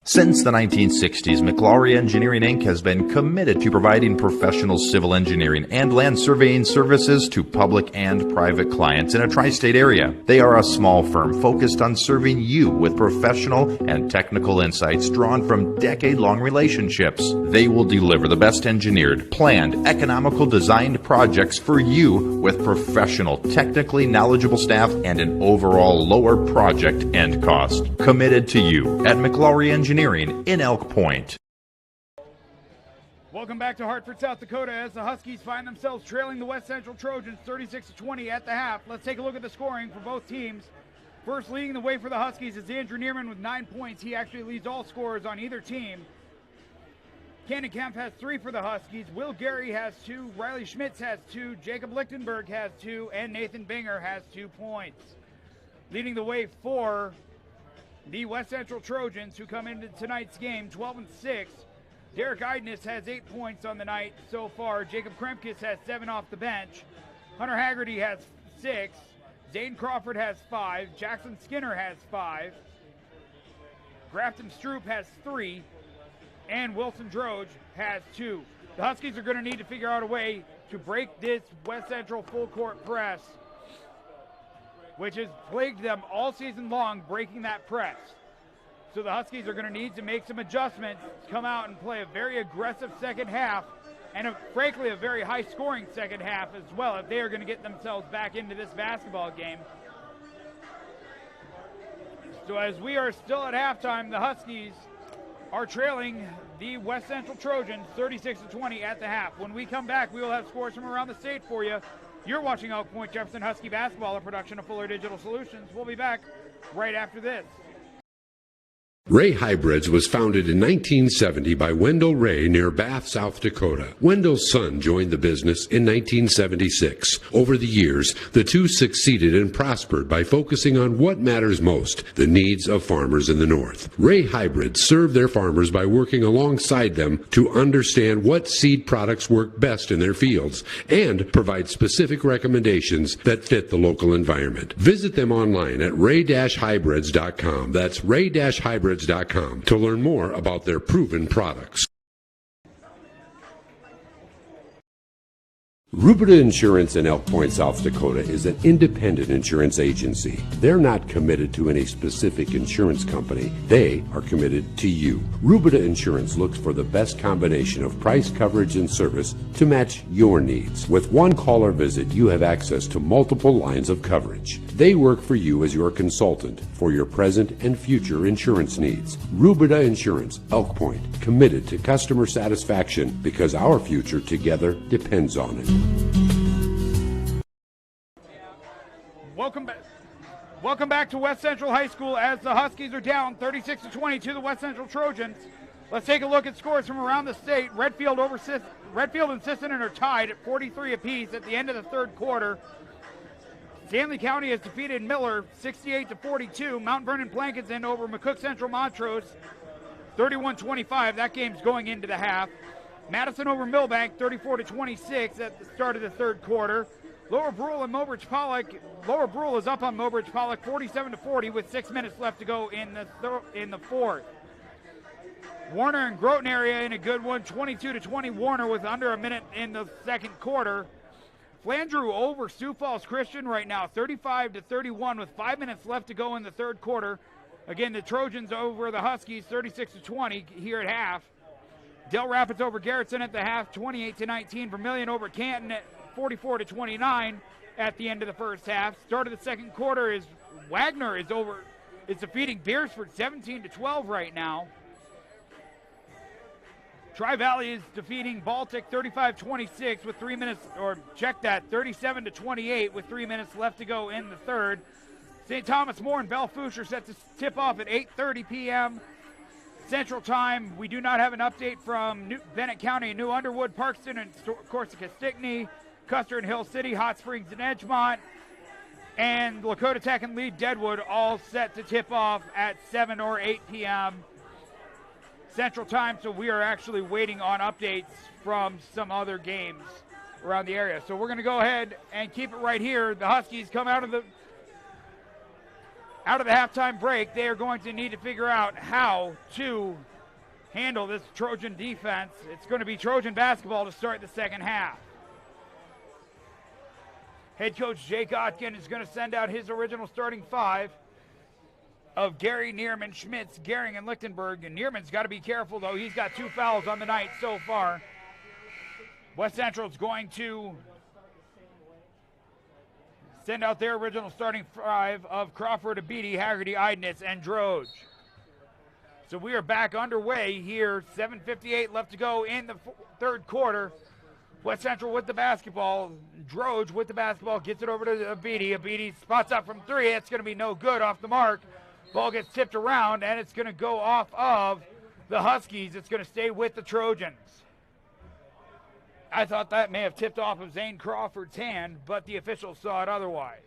Since the 1960s, McLaury Engineering Inc. has been committed to providing professional civil engineering and land surveying services to public and private clients in a tri-state area. They are a small firm focused on serving you with professional and technical insights drawn from decade-long relationships. They will deliver the best engineered, planned, economical designed projects for you with professional, technically knowledgeable staff and an overall lower project end cost. Committed to you at McLaury Engineering in Elk Point. Welcome back to Hartford, South Dakota, as the Huskies find themselves trailing the West Central Trojans 36-20 at the half. Let's take a look at the scoring for both teams. First, leading the way for the Huskies is Andrew Neerman with 9 points. He actually leads all scorers on either team. Cannon Kemp has 3 for the Huskies. Will Gary has 2. Riley Schmitz has 2. Jacob Lichtenberg has 2. And Nathan Binger has 2 points. Leading the way for the West Central Trojans, who come into tonight's game 12-6. Derek Idness has 8 points on the night so far. Jacob Kremkes has 7 off the bench. Hunter Haggerty has 6. Zane Crawford has 5. Jackson Skinner has 5. Grafton Stroop has 3. And Wilson Droge has 2. The Huskies are going to need to figure out a way to break this West Central full court press, which has plagued them all season long, breaking that press. So the Huskies are going to need to make some adjustments, come out and play a very aggressive second half, and frankly a very high-scoring second half as well, if they are going to get themselves back into this basketball game. So as we are still at halftime, the Huskies are trailing the West Central Trojans 36-20 at the half. When we come back, we will have scores from around the state for you. You're watching Elk Point-Jefferson Husky basketball, a production of Fuller Digital Solutions. We'll be back right after this. Ray Hybrids was founded in 1970 by Wendell Ray near Bath, South Dakota. Wendell's son joined the business in 1976. Over the years, the two succeeded and prospered by focusing on what matters most, the needs of farmers in the North. Ray Hybrids serve their farmers by working alongside them to understand what seed products work best in their fields and provide specific recommendations that fit the local environment. Visit them online at ray-hybrids.com. That's ray-hybrids.com to learn more about their proven products. Rubida Insurance in Elk Point, South Dakota is an independent insurance agency. They're not committed to any specific insurance company. They are committed to you. Rubida Insurance looks for the best combination of price, coverage, and service to match your needs. With one call or visit, you have access to multiple lines of coverage. They work for you as your consultant for your present and future insurance needs. Rubida Insurance, Elk Point, committed to customer satisfaction because our future together depends on it. Welcome back to West Central High School as the Huskies are down 36-20 to the West Central Trojans. Let's take a look at scores from around the state. Redfield and Sisseton are tied at 43 apiece at the end of the third quarter. Stanley County has defeated Miller 68-42. Mount Vernon Plankinson over McCook Central Montrose 31-25. That game's going into the half. Madison over Millbank 34-26 at the start of the third quarter. Lower Brule and Mobridge Pollock. Lower Brule is up on Mobridge Pollock 47-40 with 6 minutes left to go in the fourth. Warner and Groton area in a good one, 22-20 Warner with under a minute in the second quarter. Flandreau over Sioux Falls Christian right now, 35-31 with 5 minutes left to go in the third quarter. Again, the Trojans over the Huskies, 36-20 here at half. Del Rapids over Garrettson at the half, 28-19. Vermilion over Canton at 44-29 at the end of the first half. Start of the second quarter is Wagner is defeating Beersford 17-12 right now. Tri-Valley is defeating Baltic 35-26 with 3 minutes, or check that, 37-28 with 3 minutes left to go in the third. St. Thomas More and Belle Fourche are set to tip off at 8:30 p.m. Central Time. We do not have an update from Bennett County and New Underwood, Parkston and Corsica Stickney, Custer and Hill City, Hot Springs and Edgemont, and Lakota Tech and Lee Deadwood all set to tip off at 7 or 8 p.m. Central Time, so we are actually waiting on updates from some other games around the area. So we're going to go ahead and keep it right here. The Huskies come out of the halftime break. They are going to need to figure out how to handle this Trojan defense. It's going to be Trojan basketball to start the second half. Head coach Jake Otkin is going to send out his original starting five of Gary, Neerman, Schmitz, Gehring, and Lichtenberg. And Neerman's got to be careful, though. He's got 2 fouls on the night so far. West Central's going to send out their original starting five of Crawford, Abidi, Haggerty, Idness, and Droge. So we are back underway here. 7:58 left to go in the third quarter. West Central with the basketball. Droge with the basketball gets it over to Abidi. Abidi spots up from 3. It's going to be no good, off the mark. Ball gets tipped around, and it's going to go off of the Huskies. It's going to stay with the Trojans. I thought that may have tipped off of Zane Crawford's hand, but the officials saw it otherwise.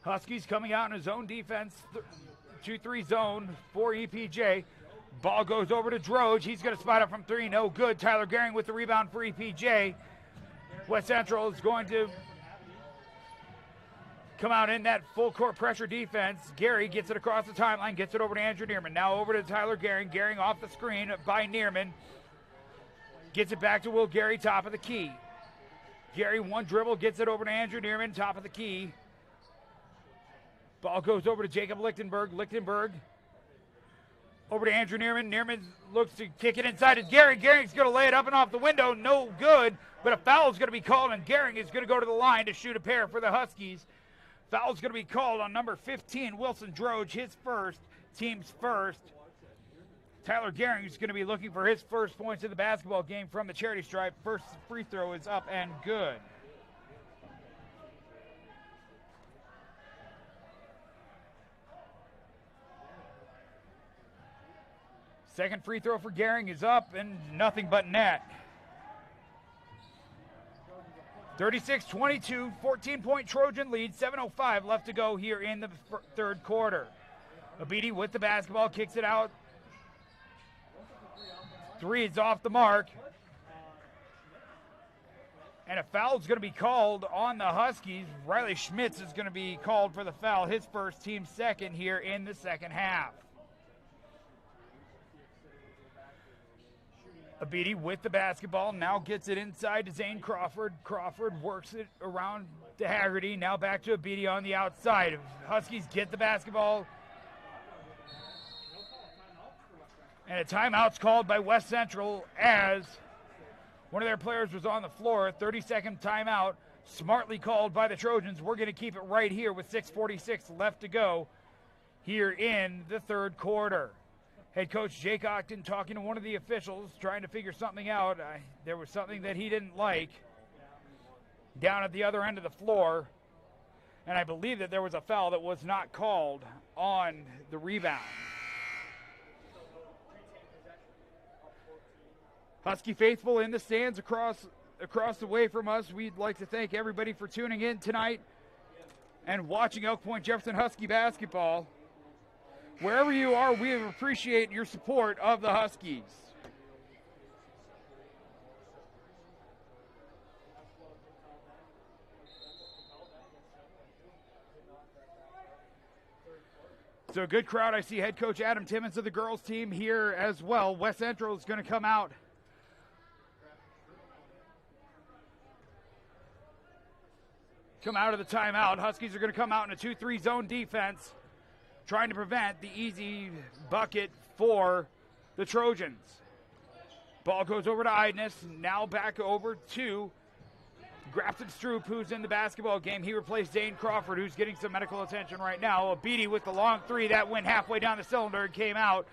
Huskies coming out in his own defense, 2-3 zone for EPJ. Ball goes over to Droge. He's going to spot up from 3. No good. Tyler Gehring with the rebound for EPJ. West Central is going to come out in that full court pressure defense. Gary gets it across the timeline, gets it over to Andrew Neerman. Now over to Tyler Gehring. Gehring off the screen by Neerman. Gets it back to Will Gary, top of the key. Gary, one dribble, gets it over to Andrew Neerman, top of the key. Ball goes over to Jacob Lichtenberg. Lichtenberg over to Andrew Neerman. Neerman looks to kick it inside to Gehring. Gehring's going to lay it up and off the window. No good, but a foul is going to be called, and Gehring is going to go to the line to shoot a pair for the Huskies. Foul's going to be called on number 15, Wilson Droge, his first, team's first. Tyler Gehring is going to be looking for his first points in the basketball game from the charity stripe. First free throw is up and good. Second free throw for Gehring is up and nothing but net. 36-22, 14-point Trojan lead, 7:05 left to go here in the third quarter. Abidi with the basketball, kicks it out. 3 is off the mark. And a foul is going to be called on the Huskies. Riley Schmitz is going to be called for the foul, his first, team second here in the second half. Abidi with the basketball, now gets it inside to Zane Crawford. Crawford works it around to Haggerty, now back to Abidi on the outside. Huskies get the basketball. And a timeout's called by West Central as one of their players was on the floor. 30-second timeout, smartly called by the Trojans. We're going to keep it right here with 6:46 left to go here in the third quarter. Head coach Jake Ogden talking to one of the officials, trying to figure something out. There was something that he didn't like down at the other end of the floor. And I believe that there was a foul that was not called on the rebound. Husky faithful in the stands across the way from us. We'd like to thank everybody for tuning in tonight and watching Elk Point-Jefferson Husky basketball. Wherever you are, we appreciate your support of the Huskies. So a good crowd. I see head coach Adam Timmons of the girls team here as well. West Central is going to come out. Come out of the timeout. Huskies are going to come out in a 2-3 zone defense, trying to prevent the easy bucket for the Trojans. Ball goes over to Idness, now back over to Grafton Stroop, who's in the basketball game. He replaced Zane Crawford, who's getting some medical attention right now. Abidi with the long 3, that went halfway down the cylinder and came out.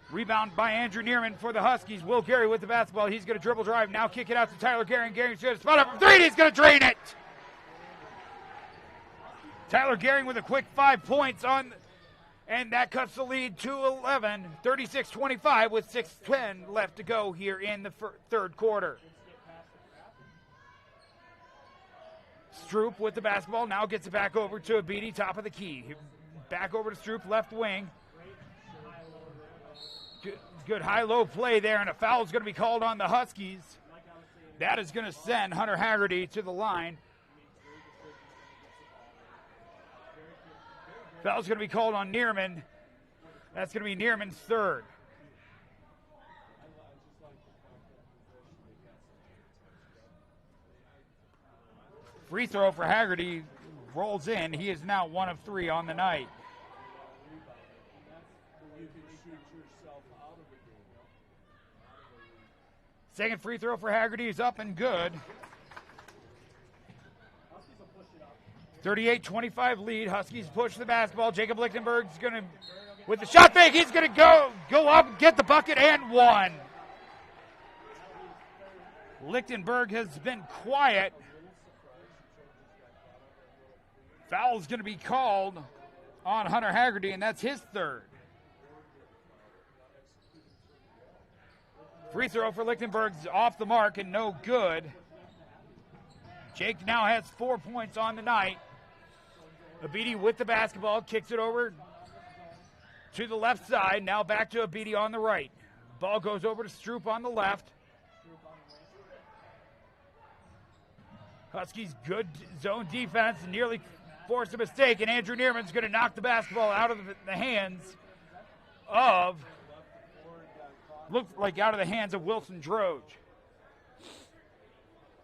Rebound by Andrew Neerman for the Huskies. Will Gary with the basketball. He's going to dribble drive, now kick it out to Tyler Gehring. Gehring's going to spot up from 3, and he's going to drain it. Tyler Gehring with a quick 5 points on, and that cuts the lead to 11, 36-25 with 6:10 left to go here in the third quarter. Stroop with the basketball, now gets it back over to Abidi, top of the key. Back over to Stroop, left wing. Good high-low play there, and a foul is going to be called on the Huskies. That is going to send Hunter Haggerty to the line. Foul's going to be called on Neerman. That's going to be Neerman's third. Free throw for Haggerty rolls in. He is now 1 of 3 on the night. Second free throw for Haggerty is up and good. 38-25 lead. Huskies push the basketball. Jacob Lichtenberg's going to, with the shot fake, he's going to go up, get the bucket, and one. Lichtenberg has been quiet. Foul's going to be called on Hunter Haggerty, and that's his third. Free throw for Lichtenberg's off the mark and no good. Jake now has 4 points on the night. Abidi with the basketball, kicks it over to the left side. Now back to Abidi on the right. Ball goes over to Stroop on the left. Huskies good zone defense, nearly forced a mistake, and Andrew Neerman's going to knock the basketball out of the hands of, looked like out of the hands of Wilson Droge.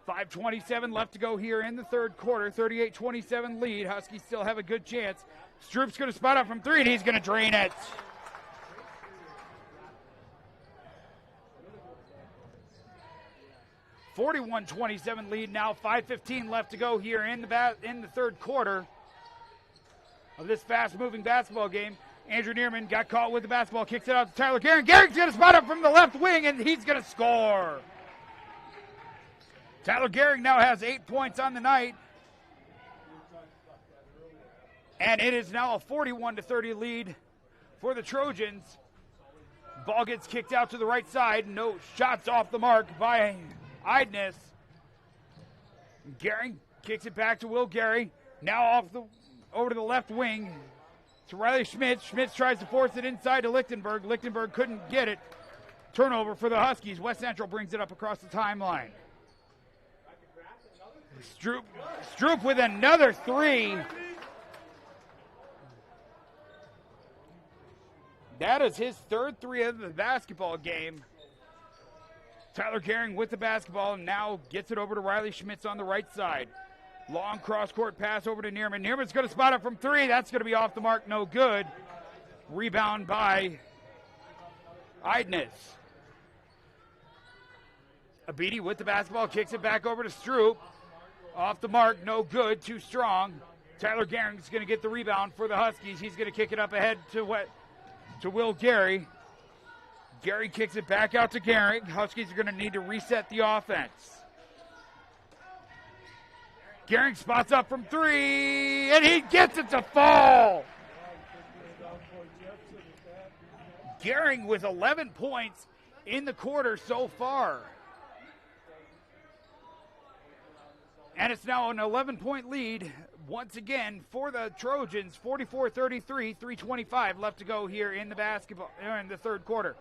5:27 left to go here in the third quarter. 38-27 lead. Huskies still have a good chance. Stroop's going to spot up from three, and he's going to drain it. (41-27) lead now. 5:15 left to go here in the third quarter of this fast-moving basketball game. Andrew Neerman got caught with the basketball, kicks it out to Tyler Gehring. Gehring's going to spot up from the left wing, and he's going to score. Tyler Gehring now has 8 points on the night, and it is now a 41-30 lead for the Trojans. Ball gets kicked out to the right side. No shots off the mark by Idness. Gehring kicks it back to Will Gary. Now over to the left wing to Riley Schmitz. Schmitz tries to force it inside to Lichtenberg. Lichtenberg couldn't get it. Turnover for the Huskies. West Central brings it up across the timeline. Stroop with another three. That is his third three of the basketball game. Tyler Gehring with the basketball and now gets it over to Riley Schmitz on the right side. Long cross-court pass over to Neerman. Neerman's going to spot up from three. That's going to be off the mark, no good. Rebound by Idness. Abidi with the basketball, kicks it back over to Stroop. Off the mark, no good, too strong. Tyler Gehring's going to get the rebound for the Huskies. He's going to kick it up ahead to Will Gary. Gary kicks it back out to Gehring. Huskies are going to need to reset the offense. Gehring spots up from three, and he gets it to fall. Gehring with 11 points in the quarter so far. And it's now an 11-point lead once again for the Trojans. 44-33, 3:25 left to go here in the third quarter.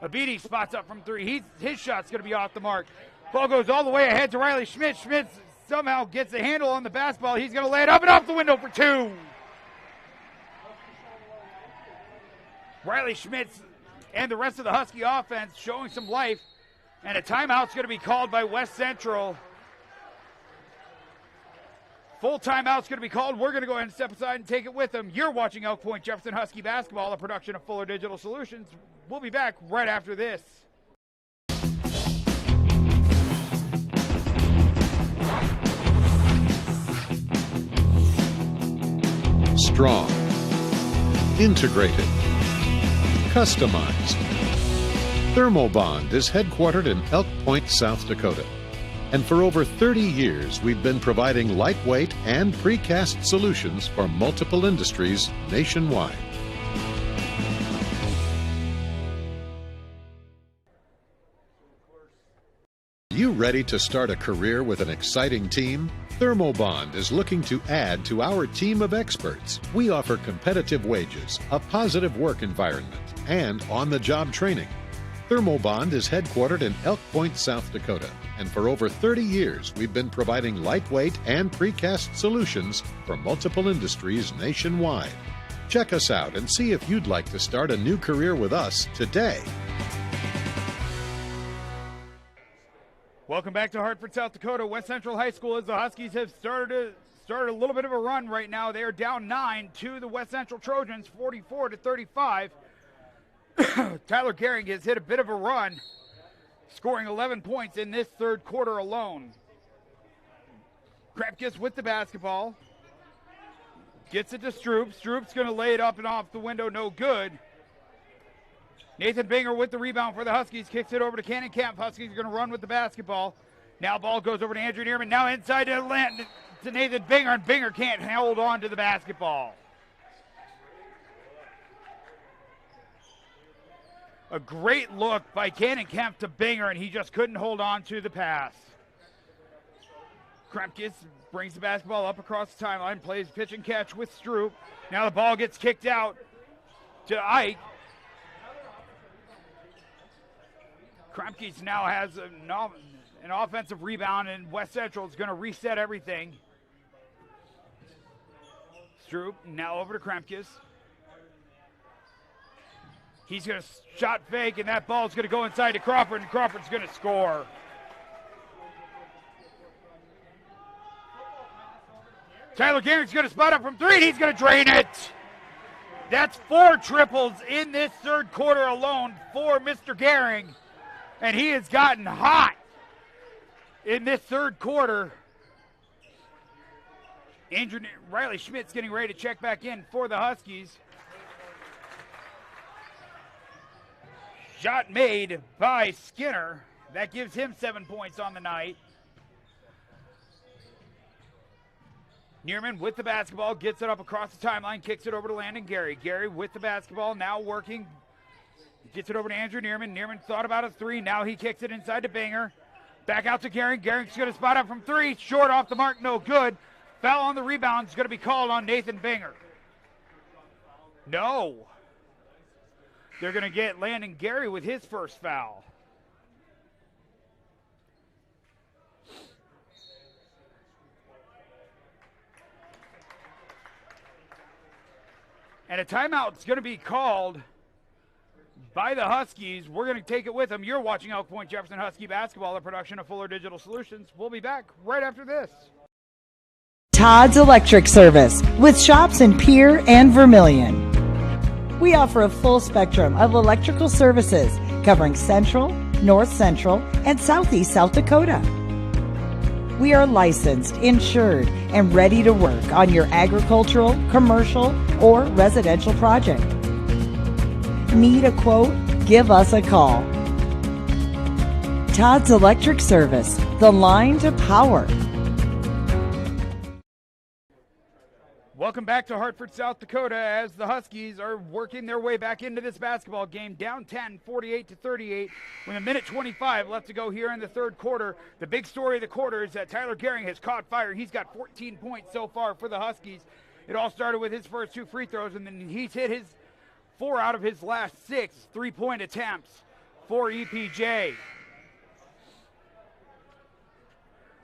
Abidi spots up from three. His shot's going to be off the mark. Ball goes all the way ahead to Riley Schmitz. Schmitz somehow gets a handle on the basketball. He's going to lay it up and off the window for two. Riley Schmitz and the rest of the Husky offense showing some life. And a timeout's going to be called by West Central. Full timeout's going to be called. We're going to go ahead and step aside and take it with them. You're watching Elk Point-Jefferson Husky basketball, a production of Fuller Digital Solutions. We'll be back right after this. Strong, integrated, customized. Thermobond is headquartered in Elk Point, South Dakota. And for over 30 years, we've been providing lightweight and precast solutions for multiple industries nationwide. You ready to start a career with an exciting team? Thermobond is looking to add to our team of experts. We offer competitive wages, a positive work environment, and on-the-job training. Thermobond is headquartered in Elk Point, South Dakota, and for over 30 years we've been providing lightweight and precast solutions for multiple industries nationwide. Check us out and see if you'd like to start a new career with us today. Welcome back to Hartford, South Dakota. West Central High School, as the Huskies have started a little bit of a run right now. They are down 9 to the West Central Trojans, 44-35. Tyler Gehring has hit a bit of a run, scoring 11 points in this third quarter alone. Krepkes with the basketball. Gets it to Stroop. Stroop's going to lay it up and off the window, no good. Nathan Binger with the rebound for the Huskies. Kicks it over to Cannon Camp. Huskies are going to run with the basketball. Now ball goes over to Andrew Neerman. Now inside to Nathan Binger, and Binger can't hold on to the basketball. A great look by Cannon Kemp to Binger, and he just couldn't hold on to the pass. Kremkes brings the basketball up across the timeline, plays pitch and catch with Stroop. Now the ball gets kicked out to Ike. Kremkes now has an offensive rebound, and West Central is going to reset everything. Stroop now over to Kremkes. He's going to shot fake, and that ball is going to go inside to Crawford, and Crawford's going to score. Tyler Gering's going to spot up from three, and he's going to drain it. That's 4 triples in this third quarter alone for Mr. Gering, and he has gotten hot in this third quarter. Andrew Riley Schmidt's getting ready to check back in for the Huskies. Shot made by Skinner. That gives him 7 points on the night. Neerman with the basketball, gets it up across the timeline, kicks it over to Landon Gary. Gary with the basketball, now working. Gets it over to Andrew Neerman. Neerman thought about a three. Now he kicks it inside to Banger. Back out to Gehring. Gehring's going to spot up from three. Short off the mark, no good. Foul on the rebound is going to be called on Nathan Banger. No. They're going to get Landon Gary with his first foul. And a timeout is going to be called by the Huskies. We're going to take it with them. You're watching Elk Point-Jefferson Husky basketball, a production of Fuller Digital Solutions. We'll be back right after this. Todd's Electric Service with shops in Pierre and Vermilion. We offer a full spectrum of electrical services covering Central, North Central, and Southeast South Dakota. We are licensed, insured, and ready to work on your agricultural, commercial, or residential project. Need a quote? Give us a call. Todd's Electric Service, the line to power. Welcome back to Hartford, South Dakota, as the Huskies are working their way back into this basketball game, down 10, 48-38, with a minute 25 left to go here in the third quarter. The big story of the quarter is that Tyler Gehring has caught fire. He's got 14 points so far for the Huskies. It all started with his first 2 free throws, and then he's hit his 4 out of his last 6 three-point attempts for EPJ.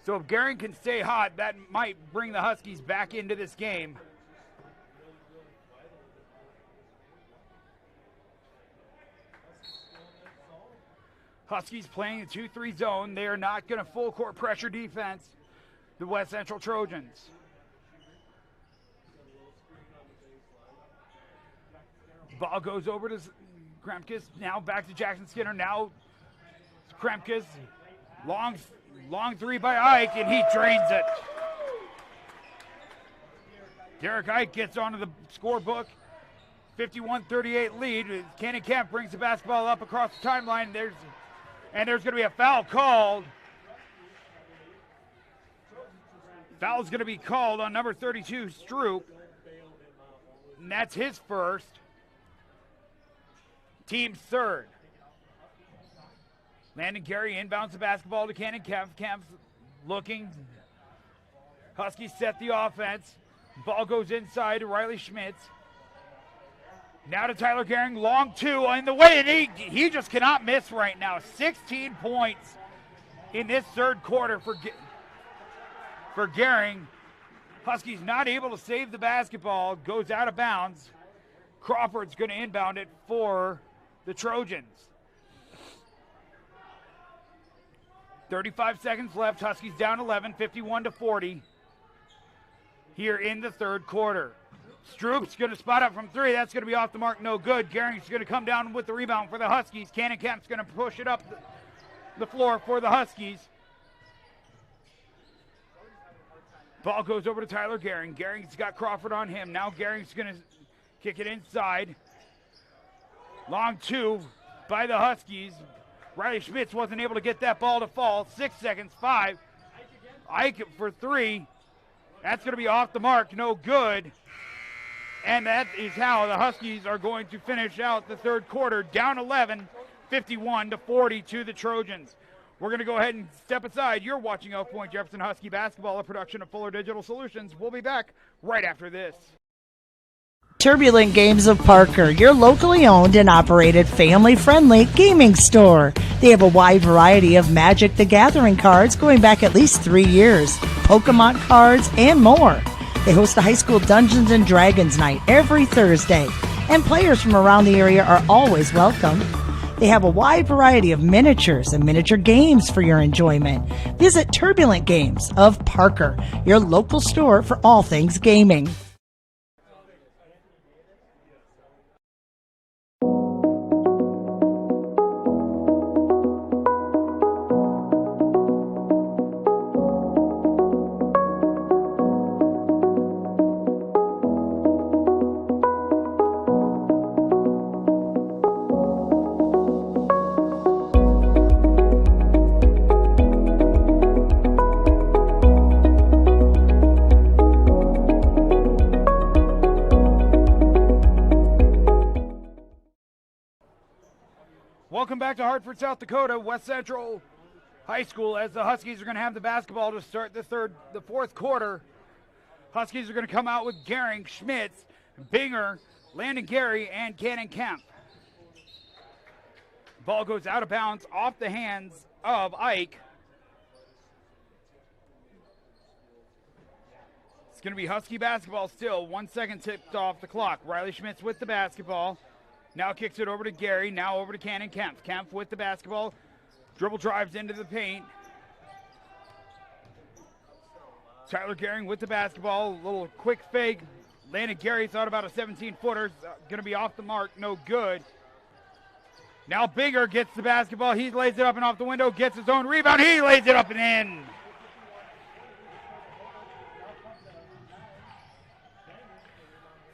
So if Gehring can stay hot, that might bring the Huskies back into this game. Huskies playing the 2-3 zone. They are not going to full court pressure defense, the West Central Trojans. Ball goes over to Kremkes. Now back to Jackson Skinner. Now Kremkes. Long three by Ike, and he drains it. Derek Ike gets onto the scorebook. 51-38 lead. Cannon Kemp brings the basketball up across the timeline. There's going to be a foul called. Foul's going to be called on number 32, Stroop. And that's his first. Team's third. Landon Gary inbounds the basketball to Cannon Kemp. Kemp's looking. Huskies set the offense. Ball goes inside to Riley Schmitz. Now to Tyler Gehring, long 2 in the way, and he just cannot miss right now. 16 points in this third quarter for Gehring. Huskies not able to save the basketball, goes out of bounds. Crawford's going to inbound it for the Trojans. 35 seconds left. Huskies down 11, 51-40 here in the third quarter. Stroop's going to spot up from 3. That's going to be off the mark, no good. Gehring's going to come down with the rebound for the Huskies. Cannon Kemp's going to push it up the floor for the Huskies. Ball goes over to Tyler Gehring. Gehring's got Crawford on him. Now Gehring's going to kick it inside. Long 2 by the Huskies. Riley Schmitz wasn't able to get that ball to fall. 6 seconds, 5. Ike for 3. That's going to be off the mark, no good. And that is how the Huskies are going to finish out the third quarter. Down 11, 51-40 to the Trojans. We're going to go ahead and step aside. You're watching Elk Point-Jefferson Husky basketball, a production of Fuller Digital Solutions. We'll be back right after this. Turbulent Games of Parker, your locally owned and operated family-friendly gaming store. They have a wide variety of Magic the Gathering cards going back at least 3 years, Pokemon cards, and more. They host a high school Dungeons & Dragons night every Thursday, and players from around the area are always welcome. They have a wide variety of miniatures and miniature games for your enjoyment. Visit Turbulent Games of Parker, your local store for all things gaming. Welcome back to Hartford, South Dakota, West Central High School, as the Huskies are going to have the basketball to start the fourth quarter. Huskies are going to come out with Gehring, Schmitz, Binger, Landon Gary, and Cannon Kemp. Ball goes out of bounds off the hands of Ike. It's going to be Husky basketball still. 1 second tipped off the clock. Riley Schmitz with the basketball. Now kicks it over to Gary, now over to Cannon Kemp. Kemp with the basketball, dribble drives into the paint. Tyler Gehring with the basketball, a little quick fake. Landon Gary thought about a 17-footer, going to be off the mark, no good. Now Binger gets the basketball, he lays it up and off the window, gets his own rebound, he lays it up and in.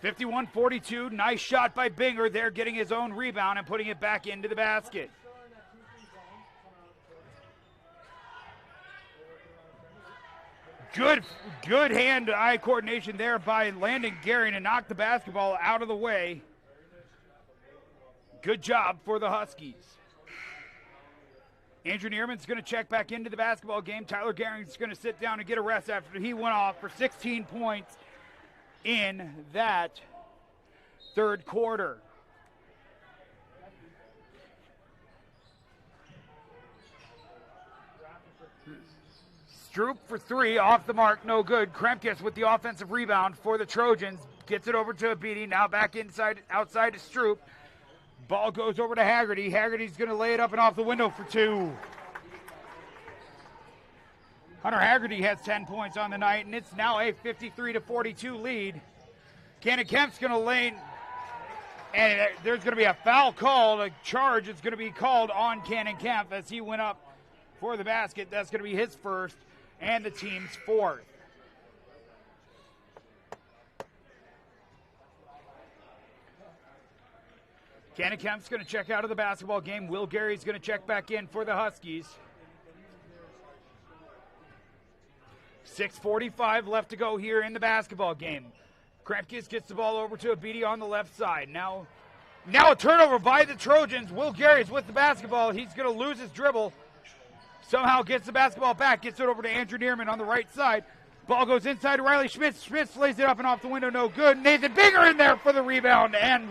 (51-42), nice shot by Binger there, getting his own rebound and putting it back into the basket. Good hand-eye coordination there by Landon Gary to knock the basketball out of the way. Good job for the Huskies. Andrew Neerman's going to check back into the basketball game. Tyler Gehring's going to sit down and get a rest after he went off for 16 points in that third quarter. Stroop for three, off the mark, no good. Kremkes with the offensive rebound for the Trojans. Gets it over to Abidi, now back outside to Stroop. Ball goes over to Haggerty. Haggerty's going to lay it up and off the window for two. Hunter Haggerty has 10 points on the night, and it's now a 53-42 lead. Cannon Kemp's going to lane, and there's going to be a foul called. A charge is going to be called on Cannon Kemp as he went up for the basket. That's going to be his first and the team's fourth. Cannon Kemp's going to check out of the basketball game. Will Gary's going to check back in for the Huskies. 6:45 left to go here in the basketball game. Kremkes gets the ball over to Abidi on the left side. Now a turnover by the Trojans. Will Gary's with the basketball. He's going to lose his dribble. Somehow gets the basketball back. Gets it over to Andrew Neerman on the right side. Ball goes inside to Riley Schmitz. Schmitz lays it up and off the window. No good. Nathan Binger in there for the rebound and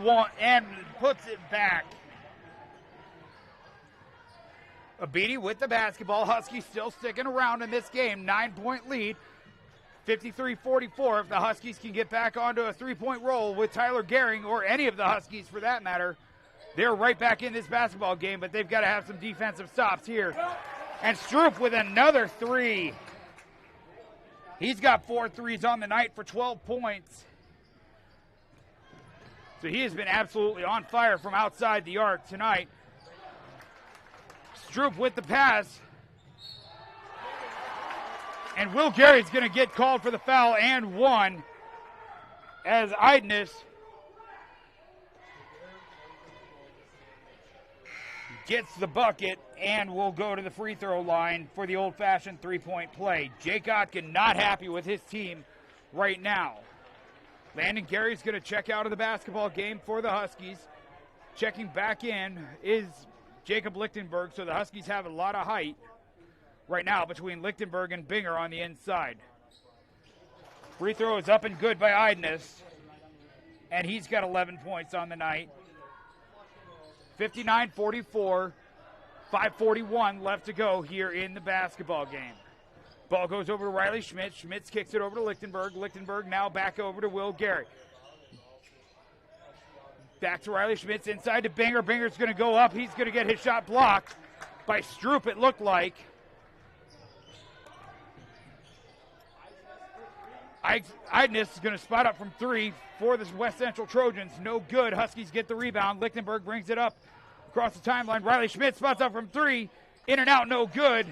puts it back. Abidi with the basketball. Huskies still sticking around in this game. 9-point lead. 53-44. If the Huskies can get back onto a three-point roll with Tyler Gehring, or any of the Huskies for that matter, they're right back in this basketball game, but they've got to have some defensive stops here. And Stroop with another three. He's got 4 threes on the night for 12 points. So he has been absolutely on fire from outside the arc tonight. Stroop with the pass. And Will Gary's going to get called for the foul and one, as Idness gets the bucket and will go to the free throw line for the old-fashioned three-point play. Jake Otkin not happy with his team right now. Landon Gary's going to check out of the basketball game for the Huskies. Checking back in is Jacob Lichtenberg, so the Huskies have a lot of height. right now between Lichtenberg and Binger on the inside. Free throw is up and good by Idness, and he's got 11 points on the night. 59-44, 5:41 left to go here in the basketball game. Ball goes over to Riley Schmitz. Schmitz kicks it over to Lichtenberg. Lichtenberg now back over to Will Gary. Back to Riley Schmitz, inside to Binger. Binger's going to go up. He's going to get his shot blocked by Stroop, it looked like. Idness is going to spot up from three for the West Central Trojans. No good. Huskies get the rebound. Lichtenberg brings it up across the timeline. Riley Schmitz spots up from three. In and out, no good.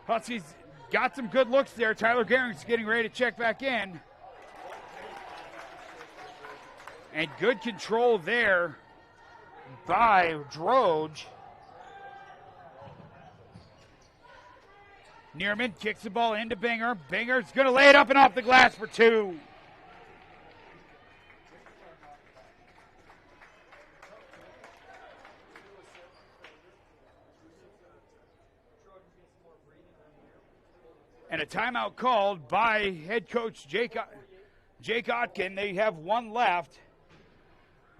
Huskies got some good looks there. Tyler Gehring's getting ready to check back in. And good control there by Droge. Neerman kicks the ball into Binger. Binger's going to lay it up and off the glass for two. And a timeout called by head coach Jake Otkin. They have one left.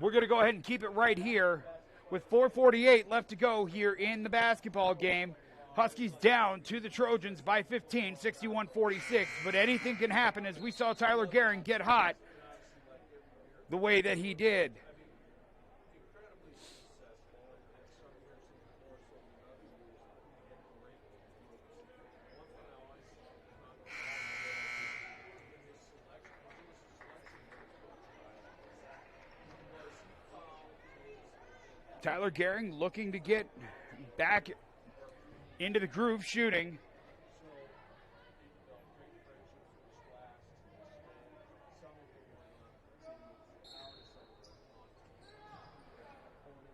We're going to go ahead and keep it right here with 4:48 left to go here in the basketball game. Huskies down to the Trojans by 15, 61-46. But anything can happen as we saw Tyler Gehring get hot the way that he did. Tyler Gehring looking to get back into the groove shooting.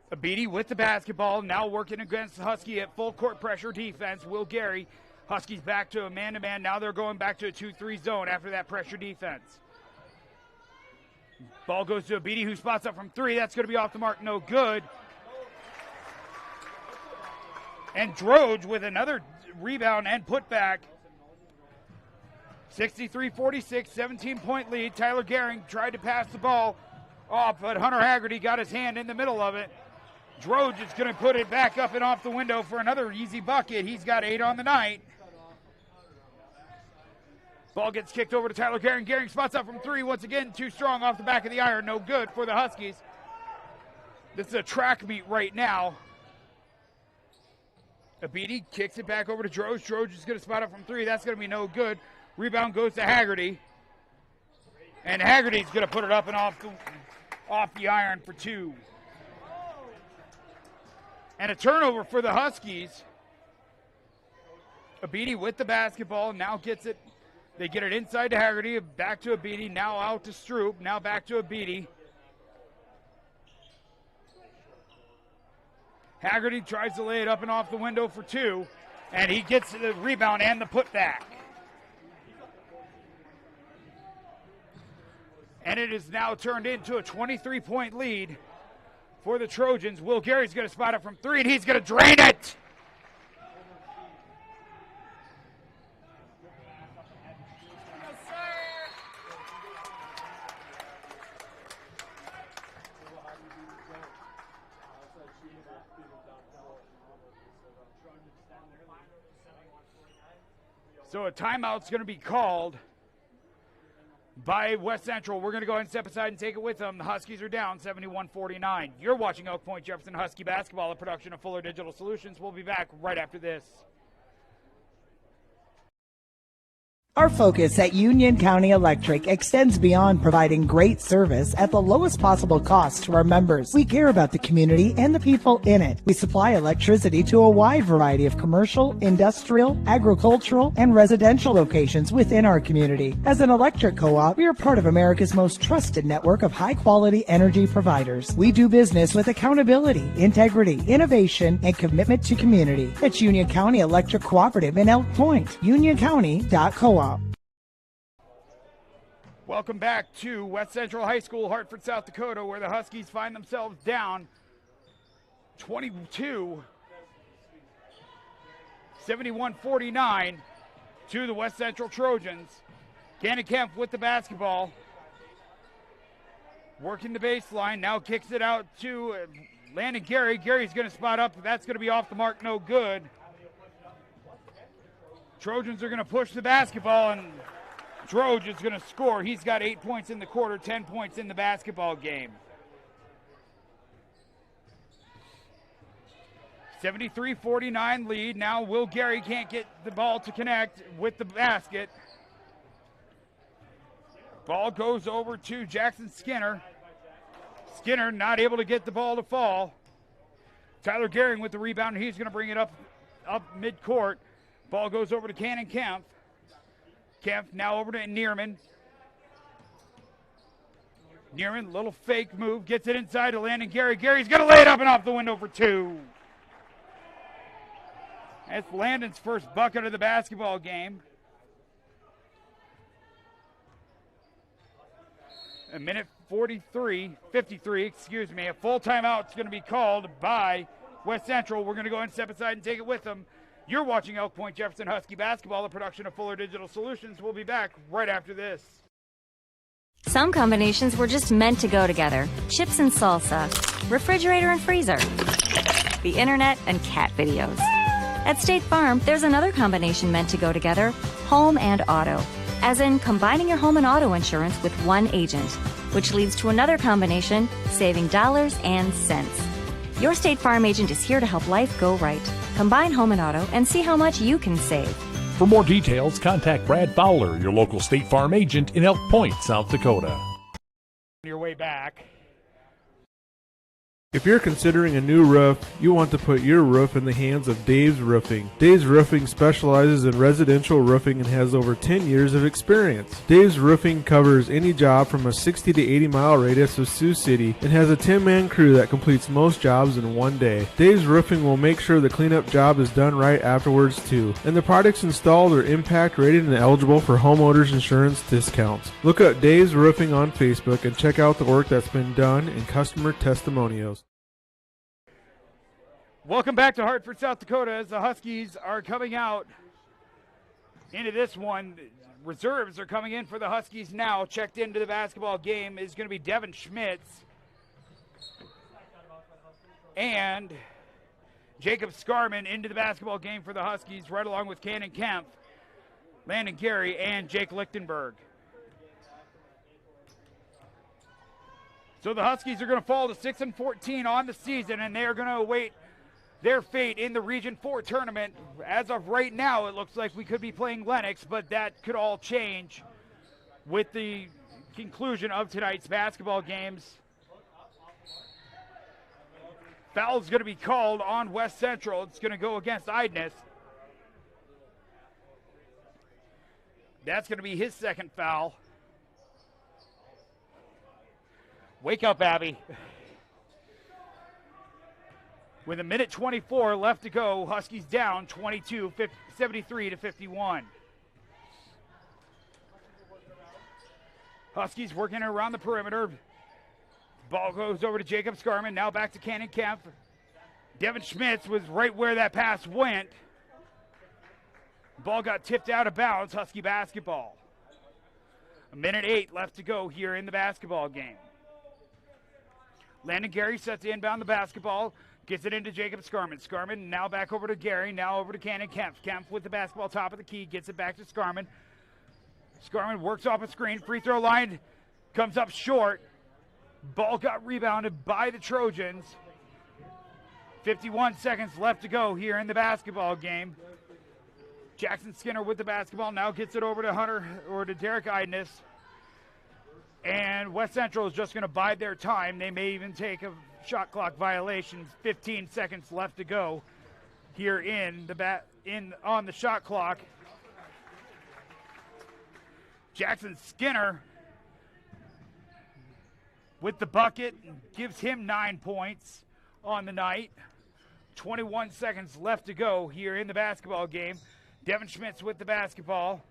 Abidi with the basketball, now working against the Husky at full court pressure defense. Will Gary, Huskies back to a man-to-man. Now they're going back to a 2-3 zone after that pressure defense. Ball goes to Abidi, who spots up from three. That's going to be off the mark, no good. And Droge with another rebound and putback. 63-46, 17-point lead. Tyler Gehring tried to pass the ball off, but Hunter Haggerty got his hand in the middle of it. Droge is going to put it back up and off the window for another easy bucket. He's got 8 on the night. Ball gets kicked over to Tyler Gehring. Gehring spots up from three. Once again, too strong off the back of the iron. No good for the Huskies. This is a track meet right now. Abidi kicks it back over to Droge. Droge is going to spot up from three. That's going to be no good. Rebound goes to Haggerty. And Haggerty's going to put it up and off the iron for two. And a turnover for the Huskies. Abidi with the basketball, now gets it. They get it inside to Haggerty, back to Abidi, now out to Stroop, now back to Abidi. Haggerty tries to lay it up and off the window for two, and he gets the rebound and the putback. And it is now turned into a 23-point lead for the Trojans. Will Gary's going to spot it from three, and he's going to drain it. So a timeout's going to be called by West Central. We're going to go ahead and step aside and take it with them. The Huskies are down 71-49. You're watching Elk Point-Jefferson Husky basketball, a production of Fuller Digital Solutions. We'll be back right after this. Our focus at Union County Electric extends beyond providing great service at the lowest possible cost to our members. We care about the community and the people in it. We supply electricity to a wide variety of commercial, industrial, agricultural, and residential locations within our community. As an electric co-op, we are part of America's most trusted network of high-quality energy providers. We do business with accountability, integrity, innovation, and commitment to community. It's Union County Electric Cooperative in Elk Point. UnionCounty.coop. Welcome back to West Central High School, Hartford, South Dakota, where the Huskies find themselves down 22-17 71-49 to the West Central Trojans. Cannon Kemp with the basketball. Working the baseline, now kicks it out to Landon Gary. Gary's going to spot up. That's going to be off the mark, no good. Trojans are going to push the basketball, and Droge is going to score. He's got 8 points in the quarter, 10 points in the basketball game. 73-49 lead. Now Will Gary can't get the ball to connect with the basket. Ball goes over to Jackson Skinner. Skinner not able to get the ball to fall. Tyler Gehring with the rebound. He's going to bring it up midcourt. Ball goes over to Cannon Kemp. Kemp now over to Neerman. Neerman, little fake move, gets it inside to Landon Gary. Gary's going to lay it up and off the window for two. That's Landon's first bucket of the basketball game. A minute 53, excuse me. A full timeout is going to be called by West Central. We're going to go and step aside and take it with them. You're watching Elk Point-Jefferson Husky basketball, a production of Fuller Digital Solutions. We'll be back right after this. Some combinations were just meant to go together. Chips and salsa, refrigerator and freezer, the internet and cat videos. At State Farm, there's another combination meant to go together, home and auto. As in combining your home and auto insurance with one agent, which leads to another combination, saving dollars and cents. Your State Farm agent is here to help life go right. Combine home and auto and see how much you can save. For more details, contact Brad Fowler, your local State Farm agent in Elk Point, South Dakota. On your way back. If you're considering a new roof, you want to put your roof in the hands of Dave's Roofing. Dave's Roofing specializes in residential roofing and has over 10 years of experience. Dave's Roofing covers any job from a 60 to 80 mile radius of Sioux City and has a 10-man crew that completes most jobs in one day. Dave's Roofing will make sure the cleanup job is done right afterwards too. And the products installed are impact rated and eligible for homeowners insurance discounts. Look up Dave's Roofing on Facebook and check out the work that's been done and customer testimonials. Welcome back to Hartford, South Dakota, as the Huskies are coming out into this one. Reserves are coming in for the Huskies now. Checked into the basketball game is going to be Devin Schmitz and Jacob Scarman into the basketball game for the Huskies, right along with Cannon Kemp, Landon Gary, and Jake Lichtenberg. So the Huskies are going to fall to 6-14 on the season, and they are going to await their fate in the Region 4 tournament. As of right now, it looks like we could be playing Lennox, but that could all change with the conclusion of tonight's basketball games. Foul's going to be called on West Central. It's going to go against Idness. That's going to be his second foul. Wake up, Abby. With a minute 24 left to go, Huskies down 73-51. Huskies working around the perimeter. Ball goes over to Jacob Scarman, now back to Cannon Kemp. Devin Schmitz was right where that pass went. Ball got tipped out of bounds, Husky basketball. A minute 8 left to go here in the basketball game. Landon Gary sets to inbound the basketball. Gets it into Jacob Scarman. Scarman now back over to Gary. Now over to Cannon Kemp. Kemp with the basketball top of the key. Gets it back to Scarman. Scarman works off a screen. Free throw line comes up short. Ball got rebounded by the Trojans. 51 seconds left to go here in the basketball game. Jackson Skinner with the basketball. Now gets it over to Hunter or to Derek Idness. And West Central is just going to bide their time. They may even take a shot clock violation. 15 seconds left to go here on the shot clock. Jackson Skinner with the bucket gives him 9 points on the night. 21 seconds left to go here in the basketball game. Devin Schmitz with the basketball.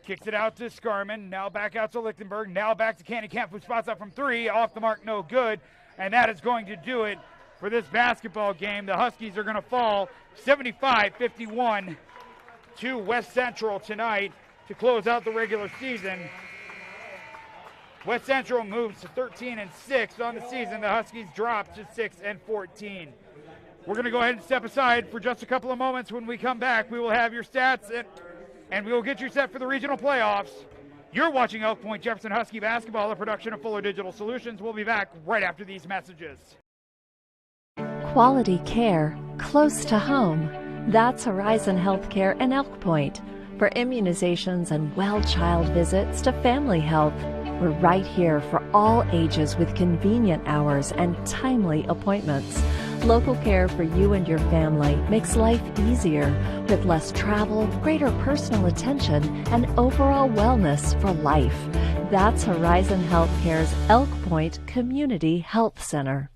Kicks it out to Scarman. Now back out to Lichtenberg. Now back to Cannon Kemp, who spots up from three. Off the mark, no good. And that is going to do it for this basketball game. The Huskies are going to fall 75-51 to West Central tonight to close out the regular season. West Central moves to 13-6 on the season. The Huskies drop to 6-14. We're going to go ahead and step aside for just a couple of moments. When we come back, we will have your stats and we will get you set for the regional playoffs. You're watching Elk Point-Jefferson Husky basketball, a production of Fuller Digital Solutions. We'll be back right after these messages. Quality care close to home. That's Horizon Healthcare in Elk Point. For immunizations and well child visits to family health, we're right here for all ages with convenient hours and timely appointments. Local care for you and your family makes life easier with less travel, greater personal attention, and overall wellness for life. That's Horizon Healthcare's Elk Point Community Health Center.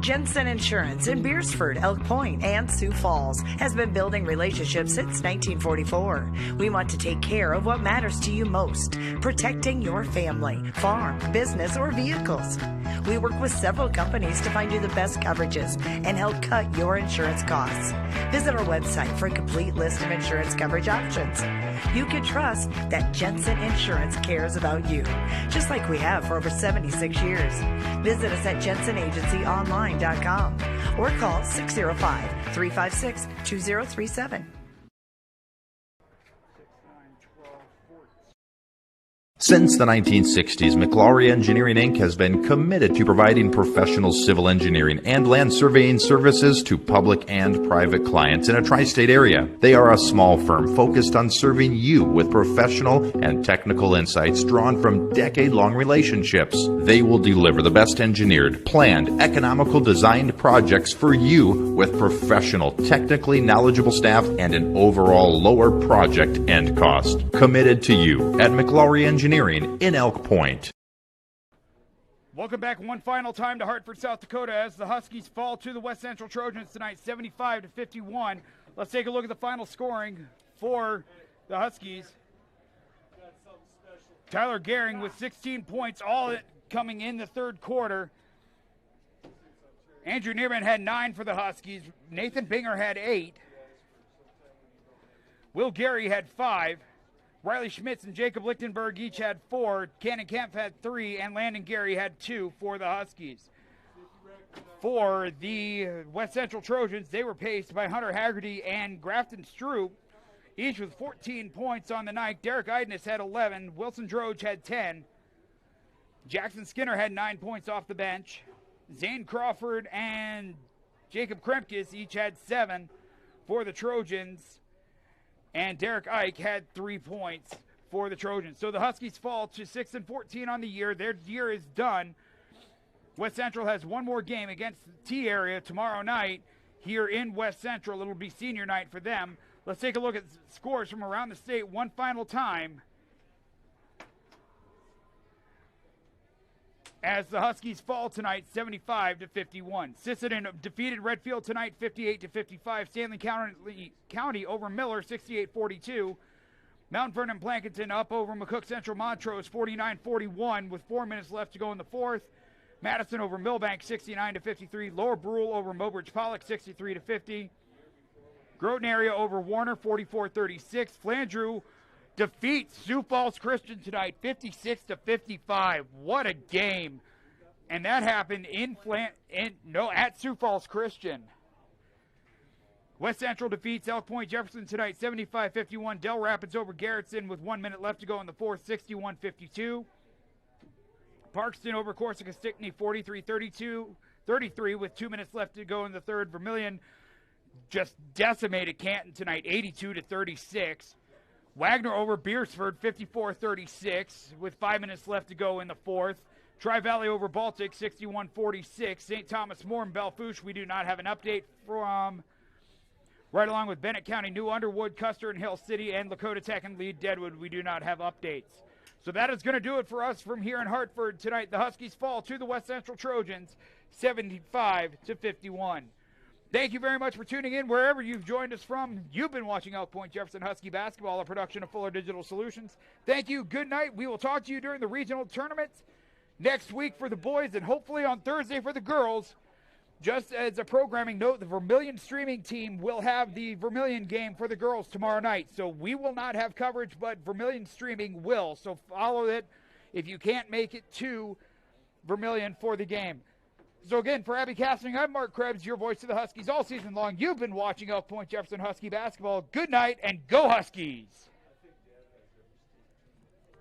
Jensen Insurance in Beersford, Elk Point, and Sioux Falls has been building relationships since 1944. We want to take care of what matters to you most, protecting your family, farm, business, or vehicles. We work with several companies to find you the best coverages and help cut your insurance costs. Visit our website for a complete list of insurance coverage options. You can trust that Jensen Insurance cares about you, just like we have for over 76 years. Visit us at jensenagencyonline.com or call 605-356-2037. Since the 1960s, McLaury Engineering Inc. has been committed to providing professional civil engineering and land surveying services to public and private clients in a tri-state area. They are a small firm focused on serving you with professional and technical insights drawn from decade-long relationships. They will deliver the best engineered, planned, economical designed projects for you with professional, technically knowledgeable staff and an overall lower project end cost. Committed to you at McLaury Engineering in Elk Point. Welcome back one final time to Hartford, South Dakota, as the Huskies fall to the West Central Trojans tonight, 75-51. Let's take a look at the final scoring for the Huskies. Tyler Gehring with 16 points, all coming in the third quarter. Andrew Neerman had 9 for the Huskies. Nathan Binger had 8. Will Gary had 5. Riley Schmitz and Jacob Lichtenberg each had 4. Cannon Kemp had 3, and Landon Gary had 2 for the Huskies. For the West Central Trojans, they were paced by Hunter Haggerty and Grafton Stroop, each with 14 points on the night. Derek Idness had 11. Wilson Droge had 10. Jackson Skinner had 9 points off the bench. Zane Crawford and Jacob Kremkes each had 7 for the Trojans. And Derek Ike had 3 points for the Trojans. So the Huskies fall to 6-14 on the year. Their year is done. West Central has one more game against the T area tomorrow night here in West Central. It'll be senior night for them. Let's take a look at scores from around the state one final time, as the Huskies fall tonight 75-51. Sisseton defeated Redfield tonight 58-55. Stanley County over Miller 68-42. Mount Vernon Plankinton up over McCook Central Montrose 49-41 with 4 minutes left to go in the fourth. Madison over Millbank 69-53. Lower Brule over Mobridge Pollock 63-50. Groton area over Warner 44-36. Flandreau defeats Sioux Falls Christian tonight 56-55. What a game. And that happened at Sioux Falls Christian. West Central defeats Elk Point-Jefferson tonight 75-51. Del Rapids over Garrettson with 1 minute left to go in the fourth 61-52. Parkston over Corsica Stickney 43-33 with 2 minutes left to go in the third. Vermilion just decimated Canton tonight 82-36. Wagner over Beersford, 54-36, with 5 minutes left to go in the fourth. Tri-Valley over Baltic, 61-46. St. Thomas More and Belfouche, we do not have an update from. Right along with Bennett County, New Underwood, Custer and Hill City, and Lakota Tech and Lead Deadwood, we do not have updates. So that is going to do it for us from here in Hartford tonight. The Huskies fall to the West Central Trojans, 75-51. Thank you very much for tuning in wherever you've joined us from. You've been watching Elk Point-Jefferson Husky basketball, a production of Fuller Digital Solutions. Thank you. Good night. We will talk to you during the regional tournaments next week for the boys and hopefully on Thursday for the girls. Just as a programming note, the Vermilion streaming team will have the Vermilion game for the girls tomorrow night. So we will not have coverage, but Vermilion streaming will. So follow it if you can't make it to Vermilion for the game. So again, for Abby Casting, I'm Mark Krebs, your voice of the Huskies all season long. You've been watching Elk Point-Jefferson Husky basketball. Good night and go Huskies!